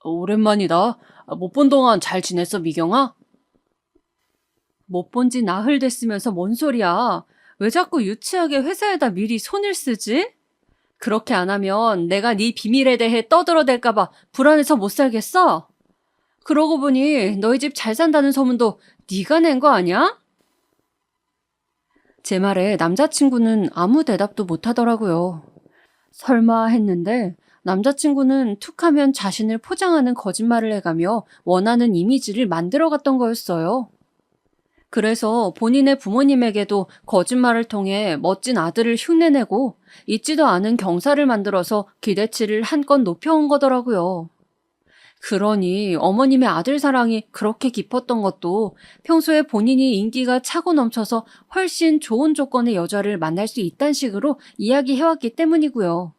오랜만이다. 못 본 동안 잘 지냈어, 미경아? 못 본 지 나흘 됐으면서 뭔 소리야. 왜 자꾸 유치하게 회사에다 미리 손을 쓰지? 그렇게 안 하면 내가 네 비밀에 대해 떠들어댈까 봐 불안해서 못 살겠어? 그러고 보니 너희 집 잘 산다는 소문도 네가 낸 거 아니야? 제 말에 남자친구는 아무 대답도 못 하더라고요. 설마 했는데 남자친구는 툭하면 자신을 포장하는 거짓말을 해가며 원하는 이미지를 만들어갔던 거였어요. 그래서 본인의 부모님에게도 거짓말을 통해 멋진 아들을 흉내내고 있지도 않은 경사를 만들어서 기대치를 한껏 높여온 거더라고요. 그러니 어머님의 아들 사랑이 그렇게 깊었던 것도 평소에 본인이 인기가 차고 넘쳐서 훨씬 좋은 조건의 여자를 만날 수 있다는 식으로 이야기해왔기 때문이고요.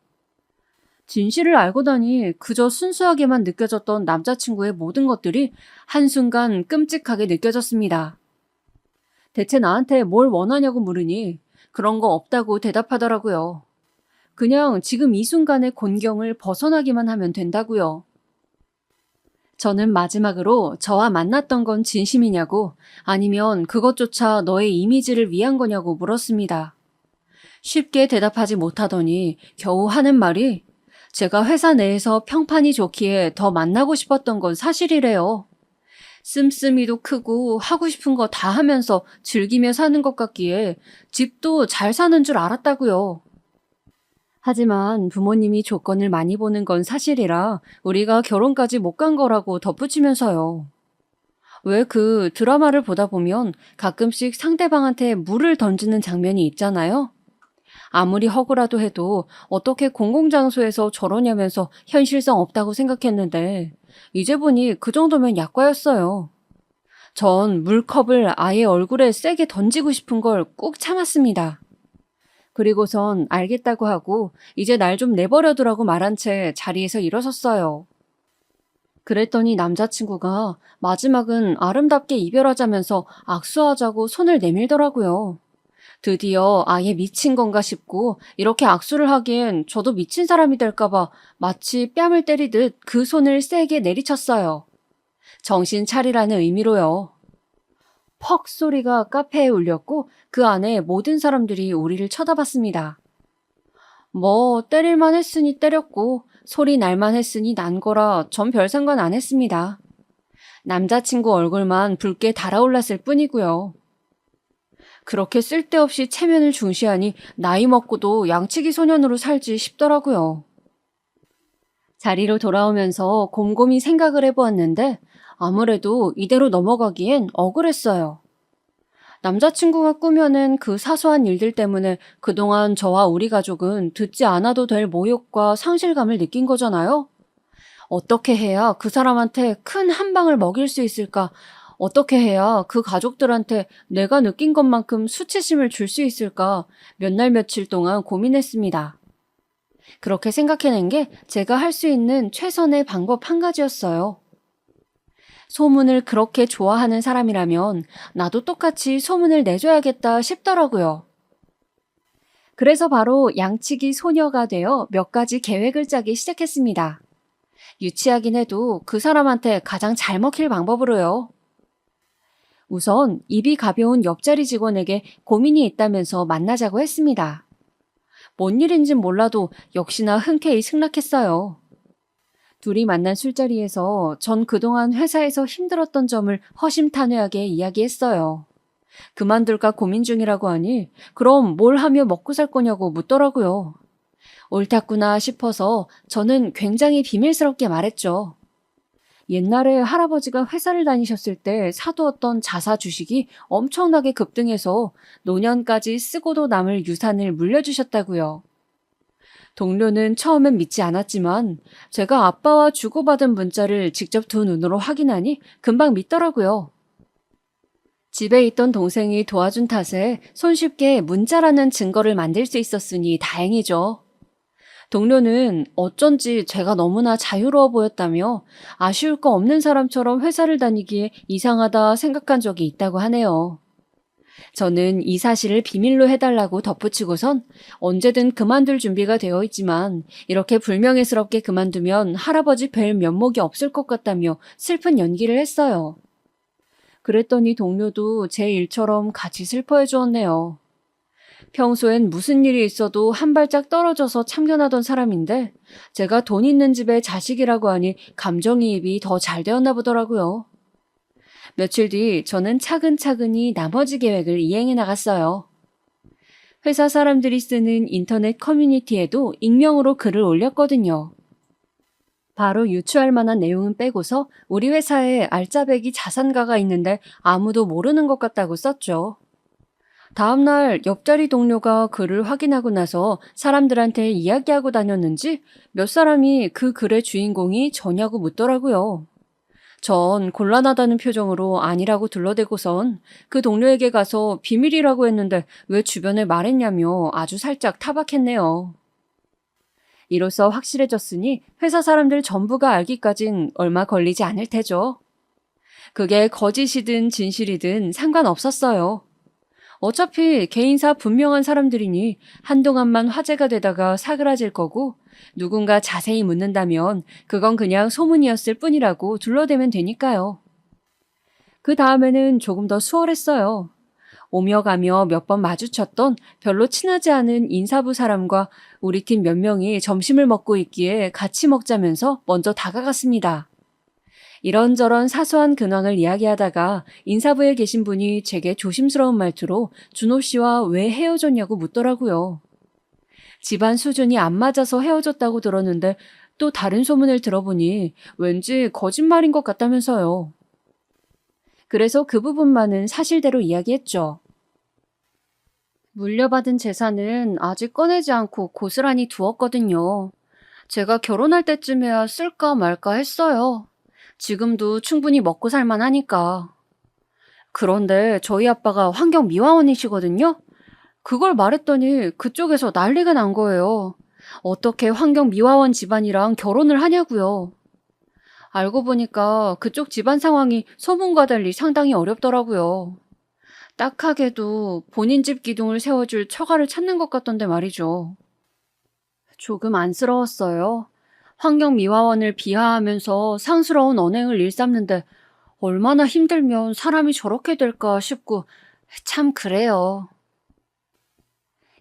진실을 알고 나니 그저 순수하게만 느껴졌던 남자친구의 모든 것들이 한순간 끔찍하게 느껴졌습니다. 대체 나한테 뭘 원하냐고 물으니 그런 거 없다고 대답하더라고요. 그냥 지금 이 순간의 곤경을 벗어나기만 하면 된다고요. 저는 마지막으로 저와 만났던 건 진심이냐고 아니면 그것조차 너의 이미지를 위한 거냐고 물었습니다. 쉽게 대답하지 못하더니 겨우 하는 말이 제가 회사 내에서 평판이 좋기에 더 만나고 싶었던 건 사실이래요. 씀씀이도 크고 하고 싶은 거 다 하면서 즐기며 사는 것 같기에 집도 잘 사는 줄 알았다고요. 하지만 부모님이 조건을 많이 보는 건 사실이라 우리가 결혼까지 못 간 거라고 덧붙이면서요. 왜 그 드라마를 보다 보면 가끔씩 상대방한테 물을 던지는 장면이 있잖아요. 아무리 허구라도 해도 어떻게 공공장소에서 저러냐면서 현실성 없다고 생각했는데 이제 보니 그 정도면 약과였어요. 전 물컵을 아예 얼굴에 세게 던지고 싶은 걸 꾹 참았습니다. 그리고선 알겠다고 하고 이제 날 좀 내버려두라고 말한 채 자리에서 일어섰어요. 그랬더니 남자친구가 마지막은 아름답게 이별하자면서 악수하자고 손을 내밀더라고요. 드디어 아예 미친 건가 싶고 이렇게 악수를 하기엔 저도 미친 사람이 될까봐 마치 뺨을 때리듯 그 손을 세게 내리쳤어요. 정신 차리라는 의미로요. 퍽 소리가 카페에 울렸고 그 안에 모든 사람들이 우리를 쳐다봤습니다. 뭐 때릴만 했으니 때렸고 소리 날만 했으니 난 거라 전 별 상관 안 했습니다. 남자친구 얼굴만 붉게 달아올랐을 뿐이고요. 그렇게 쓸데없이 체면을 중시하니 나이 먹고도 양치기 소년으로 살지 싶더라고요. 자리로 돌아오면서 곰곰이 생각을 해보았는데 아무래도 이대로 넘어가기엔 억울했어요. 남자친구가 꾸며낸 그 사소한 일들 때문에 그동안 저와 우리 가족은 듣지 않아도 될 모욕과 상실감을 느낀 거잖아요. 어떻게 해야 그 사람한테 큰 한 방을 먹일 수 있을까? 어떻게 해야 그 가족들한테 내가 느낀 것만큼 수치심을 줄 수 있을까? 몇 날 며칠 동안 고민했습니다. 그렇게 생각해낸 게 제가 할 수 있는 최선의 방법 한 가지였어요. 소문을 그렇게 좋아하는 사람이라면 나도 똑같이 소문을 내줘야겠다 싶더라고요. 그래서 바로 양치기 소녀가 되어 몇 가지 계획을 짜기 시작했습니다. 유치하긴 해도 그 사람한테 가장 잘 먹힐 방법으로요. 우선 입이 가벼운 옆자리 직원에게 고민이 있다면서 만나자고 했습니다. 뭔 일인진 몰라도 역시나 흔쾌히 승낙했어요. 둘이 만난 술자리에서 전 그동안 회사에서 힘들었던 점을 허심탄회하게 이야기했어요. 그만둘까 고민 중이라고 하니 그럼 뭘 하며 먹고 살 거냐고 묻더라고요. 옳았구나 싶어서 저는 굉장히 비밀스럽게 말했죠. 옛날에 할아버지가 회사를 다니셨을 때 사두었던 자사 주식이 엄청나게 급등해서 노년까지 쓰고도 남을 유산을 물려주셨다고요. 동료는 처음엔 믿지 않았지만 제가 아빠와 주고받은 문자를 직접 두 눈으로 확인하니 금방 믿더라고요. 집에 있던 동생이 도와준 탓에 손쉽게 문자라는 증거를 만들 수 있었으니 다행이죠. 동료는 어쩐지 제가 너무나 자유로워 보였다며 아쉬울 거 없는 사람처럼 회사를 다니기에 이상하다 생각한 적이 있다고 하네요. 저는 이 사실을 비밀로 해달라고 덧붙이고선 언제든 그만둘 준비가 되어 있지만 이렇게 불명예스럽게 그만두면 할아버지 뵐 면목이 없을 것 같다며 슬픈 연기를 했어요. 그랬더니 동료도 제 일처럼 같이 슬퍼해 주었네요. 평소엔 무슨 일이 있어도 한 발짝 떨어져서 참견하던 사람인데 제가 돈 있는 집에 자식이라고 하니 감정이입이 더 잘 되었나 보더라고요. 며칠 뒤 저는 차근차근히 나머지 계획을 이행해 나갔어요. 회사 사람들이 쓰는 인터넷 커뮤니티에도 익명으로 글을 올렸거든요. 바로 유추할 만한 내용은 빼고서 우리 회사에 알짜배기 자산가가 있는데 아무도 모르는 것 같다고 썼죠. 다음날 옆자리 동료가 글을 확인하고 나서 사람들한테 이야기하고 다녔는지 몇 사람이 그 글의 주인공이 저냐고 묻더라고요. 전 곤란하다는 표정으로 아니라고 둘러대고선 그 동료에게 가서 비밀이라고 했는데 왜 주변에 말했냐며 아주 살짝 타박했네요. 이로써 확실해졌으니 회사 사람들 전부가 알기까진 얼마 걸리지 않을 테죠. 그게 거짓이든 진실이든 상관없었어요. 어차피 개인사 분명한 사람들이니 한동안만 화제가 되다가 사그라질 거고 누군가 자세히 묻는다면 그건 그냥 소문이었을 뿐이라고 둘러대면 되니까요. 그 다음에는 조금 더 수월했어요. 오며 가며 몇 번 마주쳤던 별로 친하지 않은 인사부 사람과 우리 팀 몇 명이 점심을 먹고 있기에 같이 먹자면서 먼저 다가갔습니다. 이런저런 사소한 근황을 이야기하다가 인사부에 계신 분이 제게 조심스러운 말투로 준호 씨와 왜 헤어졌냐고 묻더라고요. 집안 수준이 안 맞아서 헤어졌다고 들었는데 또 다른 소문을 들어보니 왠지 거짓말인 것 같다면서요. 그래서 그 부분만은 사실대로 이야기했죠. 물려받은 재산은 아직 꺼내지 않고 고스란히 두었거든요. 제가 결혼할 때쯤에야 쓸까 말까 했어요. 지금도 충분히 먹고 살만 하니까. 그런데 저희 아빠가 환경미화원이시거든요? 그걸 말했더니 그쪽에서 난리가 난 거예요. 어떻게 환경미화원 집안이랑 결혼을 하냐고요. 알고 보니까 그쪽 집안 상황이 소문과 달리 상당히 어렵더라고요. 딱하게도 본인 집 기둥을 세워줄 처가를 찾는 것 같던데 말이죠. 조금 안쓰러웠어요. 환경미화원을 비하하면서 상스러운 언행을 일삼는데 얼마나 힘들면 사람이 저렇게 될까 싶고 참 그래요.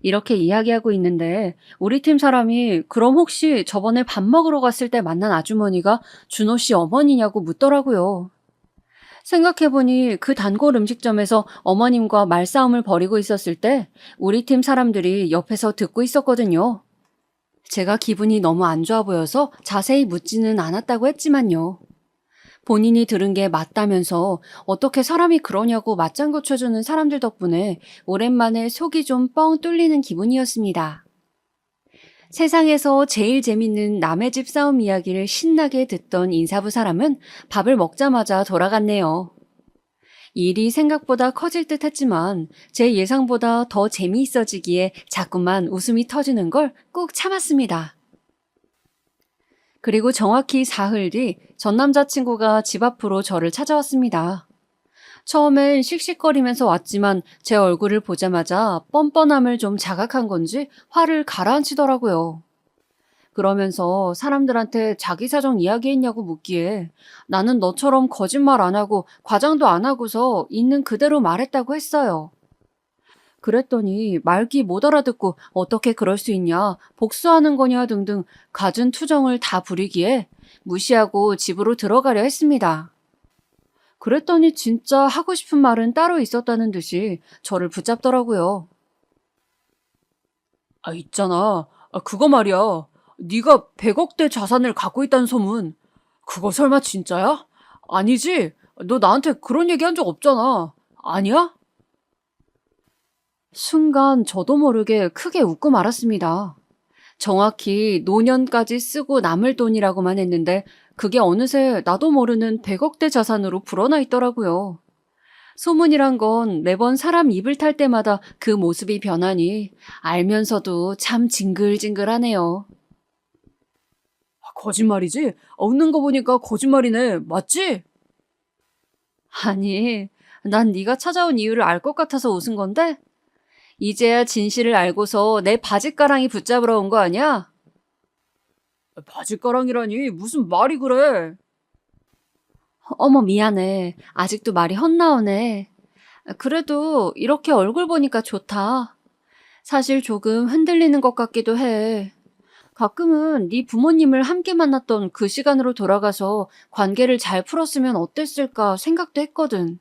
이렇게 이야기하고 있는데 우리 팀 사람이 그럼 혹시 저번에 밥 먹으러 갔을 때 만난 아주머니가 준호 씨 어머니냐고 묻더라고요. 생각해보니 그 단골 음식점에서 어머님과 말싸움을 벌이고 있었을 때 우리 팀 사람들이 옆에서 듣고 있었거든요. 제가 기분이 너무 안 좋아 보여서 자세히 묻지는 않았다고 했지만요. 본인이 들은 게 맞다면서 어떻게 사람이 그러냐고 맞장구 쳐주는 사람들 덕분에 오랜만에 속이 좀 뻥 뚫리는 기분이었습니다. 세상에서 제일 재밌는 남의 집 싸움 이야기를 신나게 듣던 인사부 사람은 밥을 먹자마자 돌아갔네요. 일이 생각보다 커질 듯 했지만 제 예상보다 더 재미있어지기에 자꾸만 웃음이 터지는 걸 꾹 참았습니다. 그리고 정확히 사흘 뒤 전 남자친구가 집 앞으로 저를 찾아왔습니다. 처음엔 씩씩거리면서 왔지만 제 얼굴을 보자마자 뻔뻔함을 좀 자각한 건지 화를 가라앉히더라고요. 그러면서 사람들한테 자기 사정 이야기했냐고 묻기에 나는 너처럼 거짓말 안 하고 과장도 안 하고서 있는 그대로 말했다고 했어요. 그랬더니 말귀 못 알아듣고 어떻게 그럴 수 있냐, 복수하는 거냐 등등 갖은 투정을 다 부리기에 무시하고 집으로 들어가려 했습니다. 그랬더니 진짜 하고 싶은 말은 따로 있었다는 듯이 저를 붙잡더라고요. 있잖아. 그거 말이야. 네가 100억대 자산을 갖고 있다는 소문. 그거 설마 진짜야? 아니지? 너 나한테 그런 얘기 한 적 없잖아. 아니야? 순간 저도 모르게 크게 웃고 말았습니다. 정확히 노년까지 쓰고 남을 돈이라고만 했는데 그게 어느새 나도 모르는 100억대 자산으로 불어나 있더라고요. 소문이란 건 매번 사람 입을 탈 때마다 그 모습이 변하니 알면서도 참 징글징글하네요. 거짓말이지? 웃는 거 보니까 거짓말이네. 맞지? 아니, 난 네가 찾아온 이유를 알 것 같아서 웃은 건데? 이제야 진실을 알고서 내 바짓가랑이 붙잡으러 온 거 아니야? 바짓가랑이라니 무슨 말이 그래? 어머, 미안해. 아직도 말이 헛나오네. 그래도 이렇게 얼굴 보니까 좋다. 사실 조금 흔들리는 것 같기도 해. 가끔은 네 부모님을 함께 만났던 그 시간으로 돌아가서 관계를 잘 풀었으면 어땠을까 생각도 했거든.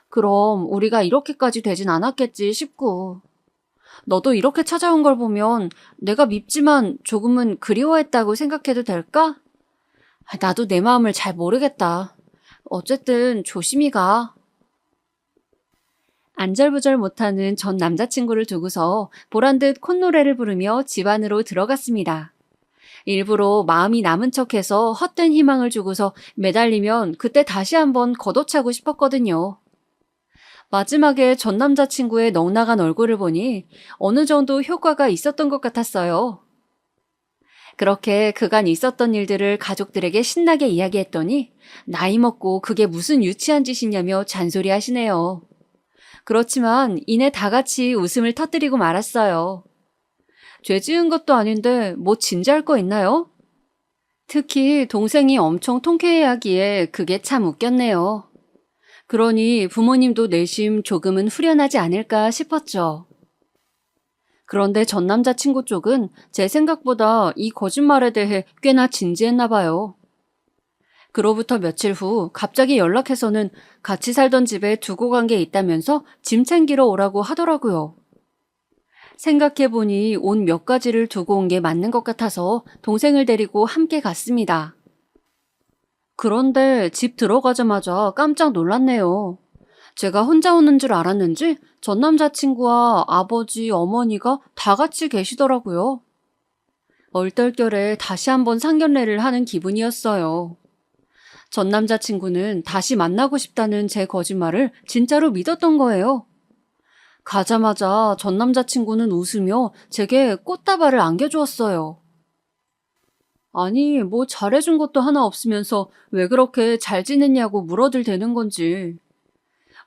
그럼 우리가 이렇게까지 되진 않았겠지 싶고. 너도 이렇게 찾아온 걸 보면 내가 밉지만 조금은 그리워했다고 생각해도 될까? 나도 내 마음을 잘 모르겠다. 어쨌든 조심히 가. 안절부절 못하는 전 남자친구를 두고서 보란듯 콧노래를 부르며 집 안으로 들어갔습니다. 일부러 마음이 남은 척해서 헛된 희망을 주고서 매달리면 그때 다시 한번 걷어차고 싶었거든요. 마지막에 전 남자친구의 넉나간 얼굴을 보니 어느 정도 효과가 있었던 것 같았어요. 그렇게 그간 있었던 일들을 가족들에게 신나게 이야기했더니 나이 먹고 그게 무슨 유치한 짓이냐며 잔소리 하시네요. 그렇지만 이내 다 같이 웃음을 터뜨리고 말았어요. 죄 지은 것도 아닌데 뭐 진지할 거 있나요? 특히 동생이 엄청 통쾌해하기에 그게 참 웃겼네요. 그러니 부모님도 내심 조금은 후련하지 않을까 싶었죠. 그런데 전 남자친구 쪽은 제 생각보다 이 거짓말에 대해 꽤나 진지했나 봐요. 그로부터 며칠 후 갑자기 연락해서는 같이 살던 집에 두고 간 게 있다면서 짐 챙기러 오라고 하더라고요. 생각해보니 옷 몇 가지를 두고 온 게 맞는 것 같아서 동생을 데리고 함께 갔습니다. 그런데 집 들어가자마자 깜짝 놀랐네요. 제가 혼자 오는 줄 알았는지 전 남자친구와 아버지, 어머니가 다 같이 계시더라고요. 얼떨결에 다시 한번 상견례를 하는 기분이었어요. 전 남자친구는 다시 만나고 싶다는 제 거짓말을 진짜로 믿었던 거예요. 가자마자 전 남자친구는 웃으며 제게 꽃다발을 안겨주었어요. 아니, 뭐 잘해준 것도 하나 없으면서 왜 그렇게 잘 지냈냐고 물어들 대는 건지.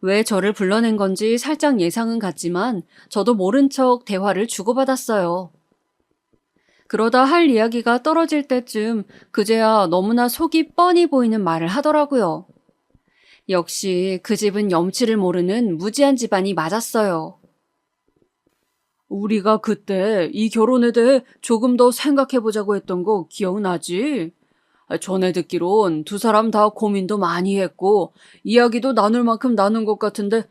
왜 저를 불러낸 건지 살짝 예상은 갔지만 저도 모른 척 대화를 주고받았어요. 그러다 할 이야기가 떨어질 때쯤 그제야 너무나 속이 뻔히 보이는 말을 하더라고요. 역시 그 집은 염치를 모르는 무지한 집안이 맞았어요. 우리가 그때 이 결혼에 대해 조금 더 생각해보자고 했던 거 기억나지? 전에 듣기론 두 사람 다 고민도 많이 했고 이야기도 나눌 만큼 나눈 것 같은데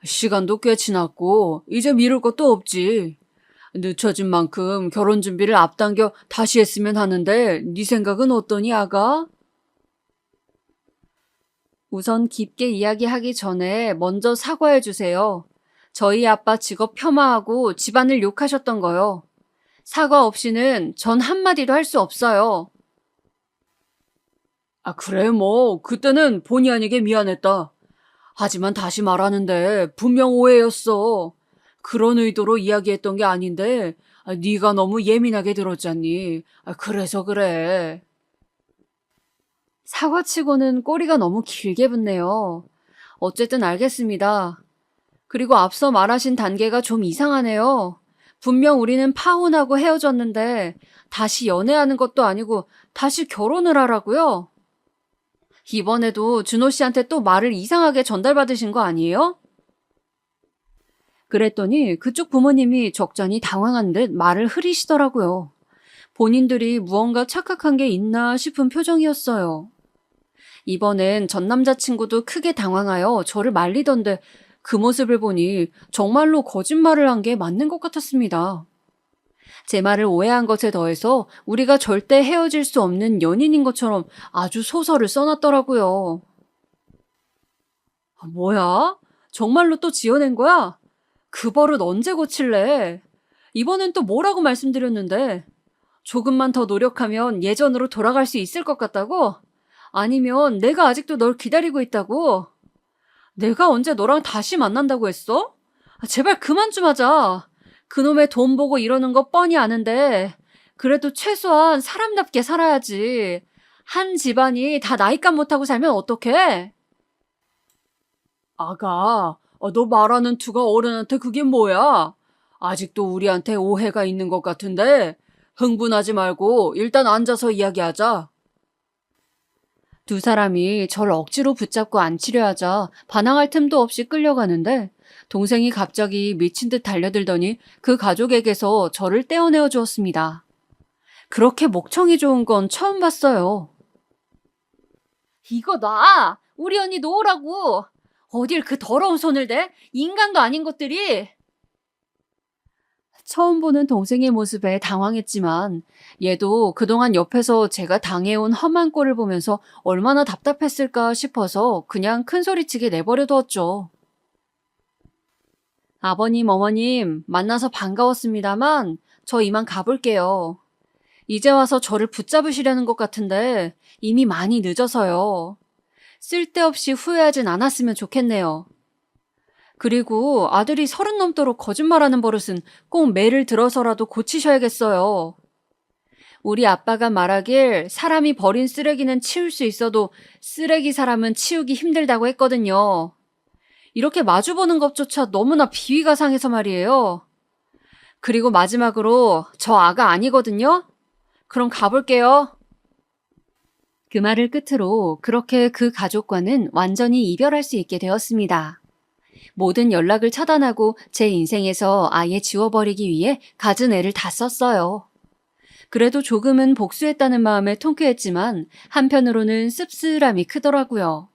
시간도 꽤 지났고 이제 미룰 것도 없지. 늦춰진 만큼 결혼 준비를 앞당겨 다시 했으면 하는데 네 생각은 어떠니, 아가? 우선 깊게 이야기하기 전에 먼저 사과해 주세요. 저희 아빠 직업 폄하하고 집안을 욕하셨던 거요. 사과 없이는 전 한마디도 할 수 없어요. 그래, 뭐 그때는 본의 아니게 미안했다. 하지만 다시 말하는데 분명 오해였어. 그런 의도로 이야기했던 게 아닌데 네가 너무 예민하게 들었잖니. 그래서 그래. 사과치고는 꼬리가 너무 길게 붙네요. 어쨌든 알겠습니다. 그리고 앞서 말하신 단계가 좀 이상하네요. 분명 우리는 파혼하고 헤어졌는데 다시 연애하는 것도 아니고 다시 결혼을 하라고요? 이번에도 준호 씨한테 또 말을 이상하게 전달받으신 거 아니에요? 그랬더니 그쪽 부모님이 적잖이 당황한 듯 말을 흐리시더라고요. 본인들이 무언가 착각한 게 있나 싶은 표정이었어요. 이번엔 전 남자친구도 크게 당황하여 저를 말리던데 그 모습을 보니 정말로 거짓말을 한 게 맞는 것 같았습니다. 제 말을 오해한 것에 더해서 우리가 절대 헤어질 수 없는 연인인 것처럼 아주 소설을 써놨더라고요. 뭐야? 정말로 또 지어낸 거야? 그 버릇 언제 고칠래? 이번엔 또 뭐라고 말씀드렸는데? 조금만 더 노력하면 예전으로 돌아갈 수 있을 것 같다고? 아니면 내가 아직도 널 기다리고 있다고? 내가 언제 너랑 다시 만난다고 했어? 제발 그만 좀 하자. 그놈의 돈 보고 이러는 거 뻔히 아는데 그래도 최소한 사람답게 살아야지. 한 집안이 다 나이값 못하고 살면 어떡해? 아가, 너 말하는 투가 어른한테 그게 뭐야? 아직도 우리한테 오해가 있는 것 같은데 흥분하지 말고 일단 앉아서 이야기하자. 두 사람이 저를 억지로 붙잡고 앉히려 하자 반항할 틈도 없이 끌려가는데 동생이 갑자기 미친 듯 달려들더니 그 가족에게서 저를 떼어내어 주었습니다. 그렇게 목청이 좋은 건 처음 봤어요. 이거 놔! 우리 언니 놓으라고! 어딜 그 더러운 손을 대? 인간도 아닌 것들이! 처음 보는 동생의 모습에 당황했지만 얘도 그동안 옆에서 제가 당해온 험한 꼴을 보면서 얼마나 답답했을까 싶어서 그냥 큰소리치게 내버려 두었죠. 아버님, 어머님, 만나서 반가웠습니다만 저 이만 가볼게요. 이제 와서 저를 붙잡으시려는 것 같은데 이미 많이 늦어서요. 쓸데없이 후회하진 않았으면 좋겠네요. 그리고 아들이 30 넘도록 거짓말하는 버릇은 꼭 매를 들어서라도 고치셔야겠어요. 우리 아빠가 말하길 사람이 버린 쓰레기는 치울 수 있어도 쓰레기 사람은 치우기 힘들다고 했거든요. 이렇게 마주보는 것조차 너무나 비위가 상해서 말이에요. 그리고 마지막으로 저 아가 아니거든요? 그럼 가볼게요. 그 말을 끝으로 그렇게 그 가족과는 완전히 이별할 수 있게 되었습니다. 모든 연락을 차단하고 제 인생에서 아예 지워버리기 위해 갖은 애를 다 썼어요. 그래도 조금은 복수했다는 마음에 통쾌했지만 한편으로는 씁쓸함이 크더라고요.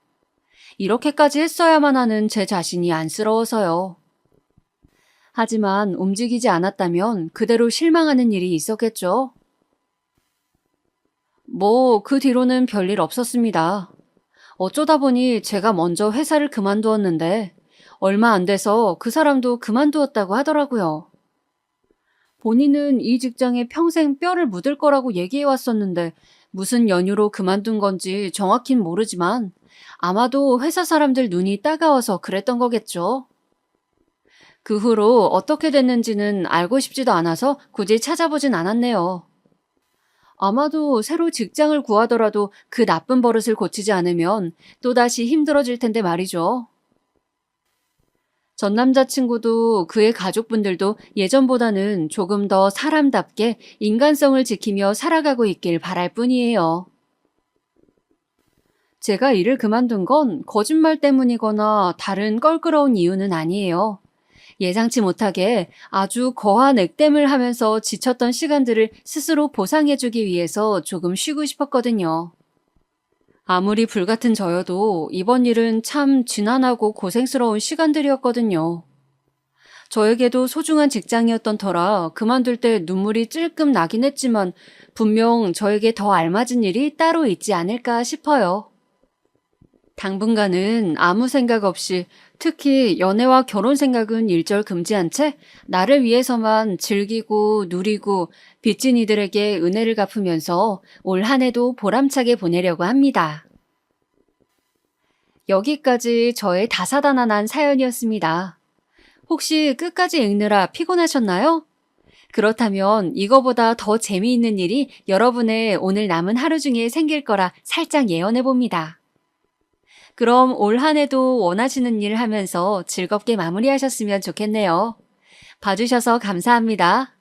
이렇게까지 했어야만 하는 제 자신이 안쓰러워서요. 하지만 움직이지 않았다면 그대로 실망하는 일이 있었겠죠. 그 뒤로는 별일 없었습니다. 어쩌다 보니 제가 먼저 회사를 그만두었는데 얼마 안 돼서 그 사람도 그만두었다고 하더라고요. 본인은 이 직장에 평생 뼈를 묻을 거라고 얘기해 왔었는데 무슨 연유로 그만둔 건지 정확히는 모르지만 아마도 회사 사람들 눈이 따가워서 그랬던 거겠죠. 그 후로 어떻게 됐는지는 알고 싶지도 않아서 굳이 찾아보진 않았네요. 아마도 새로 직장을 구하더라도 그 나쁜 버릇을 고치지 않으면 또다시 힘들어질 텐데 말이죠. 전 남자친구도 그의 가족분들도 예전보다는 조금 더 사람답게 인간성을 지키며 살아가고 있길 바랄 뿐이에요. 제가 일을 그만둔 건 거짓말 때문이거나 다른 껄끄러운 이유는 아니에요. 예상치 못하게 아주 거한 액땜을 하면서 지쳤던 시간들을 스스로 보상해주기 위해서 조금 쉬고 싶었거든요. 아무리 불같은 저여도 이번 일은 참 지난하고 고생스러운 시간들이었거든요. 저에게도 소중한 직장이었던 터라 그만둘 때 눈물이 찔끔 나긴 했지만 분명 저에게 더 알맞은 일이 따로 있지 않을까 싶어요. 당분간은 아무 생각 없이 특히 연애와 결혼 생각은 일절 금지한 채 나를 위해서만 즐기고 누리고 빚진 이들에게 은혜를 갚으면서 올 한 해도 보람차게 보내려고 합니다. 여기까지 저의 다사다난한 사연이었습니다. 혹시 끝까지 읽느라 피곤하셨나요? 그렇다면 이거보다 더 재미있는 일이 여러분의 오늘 남은 하루 중에 생길 거라 살짝 예언해봅니다. 그럼 올 한 해도 원하시는 일 하면서 즐겁게 마무리하셨으면 좋겠네요. 봐주셔서 감사합니다.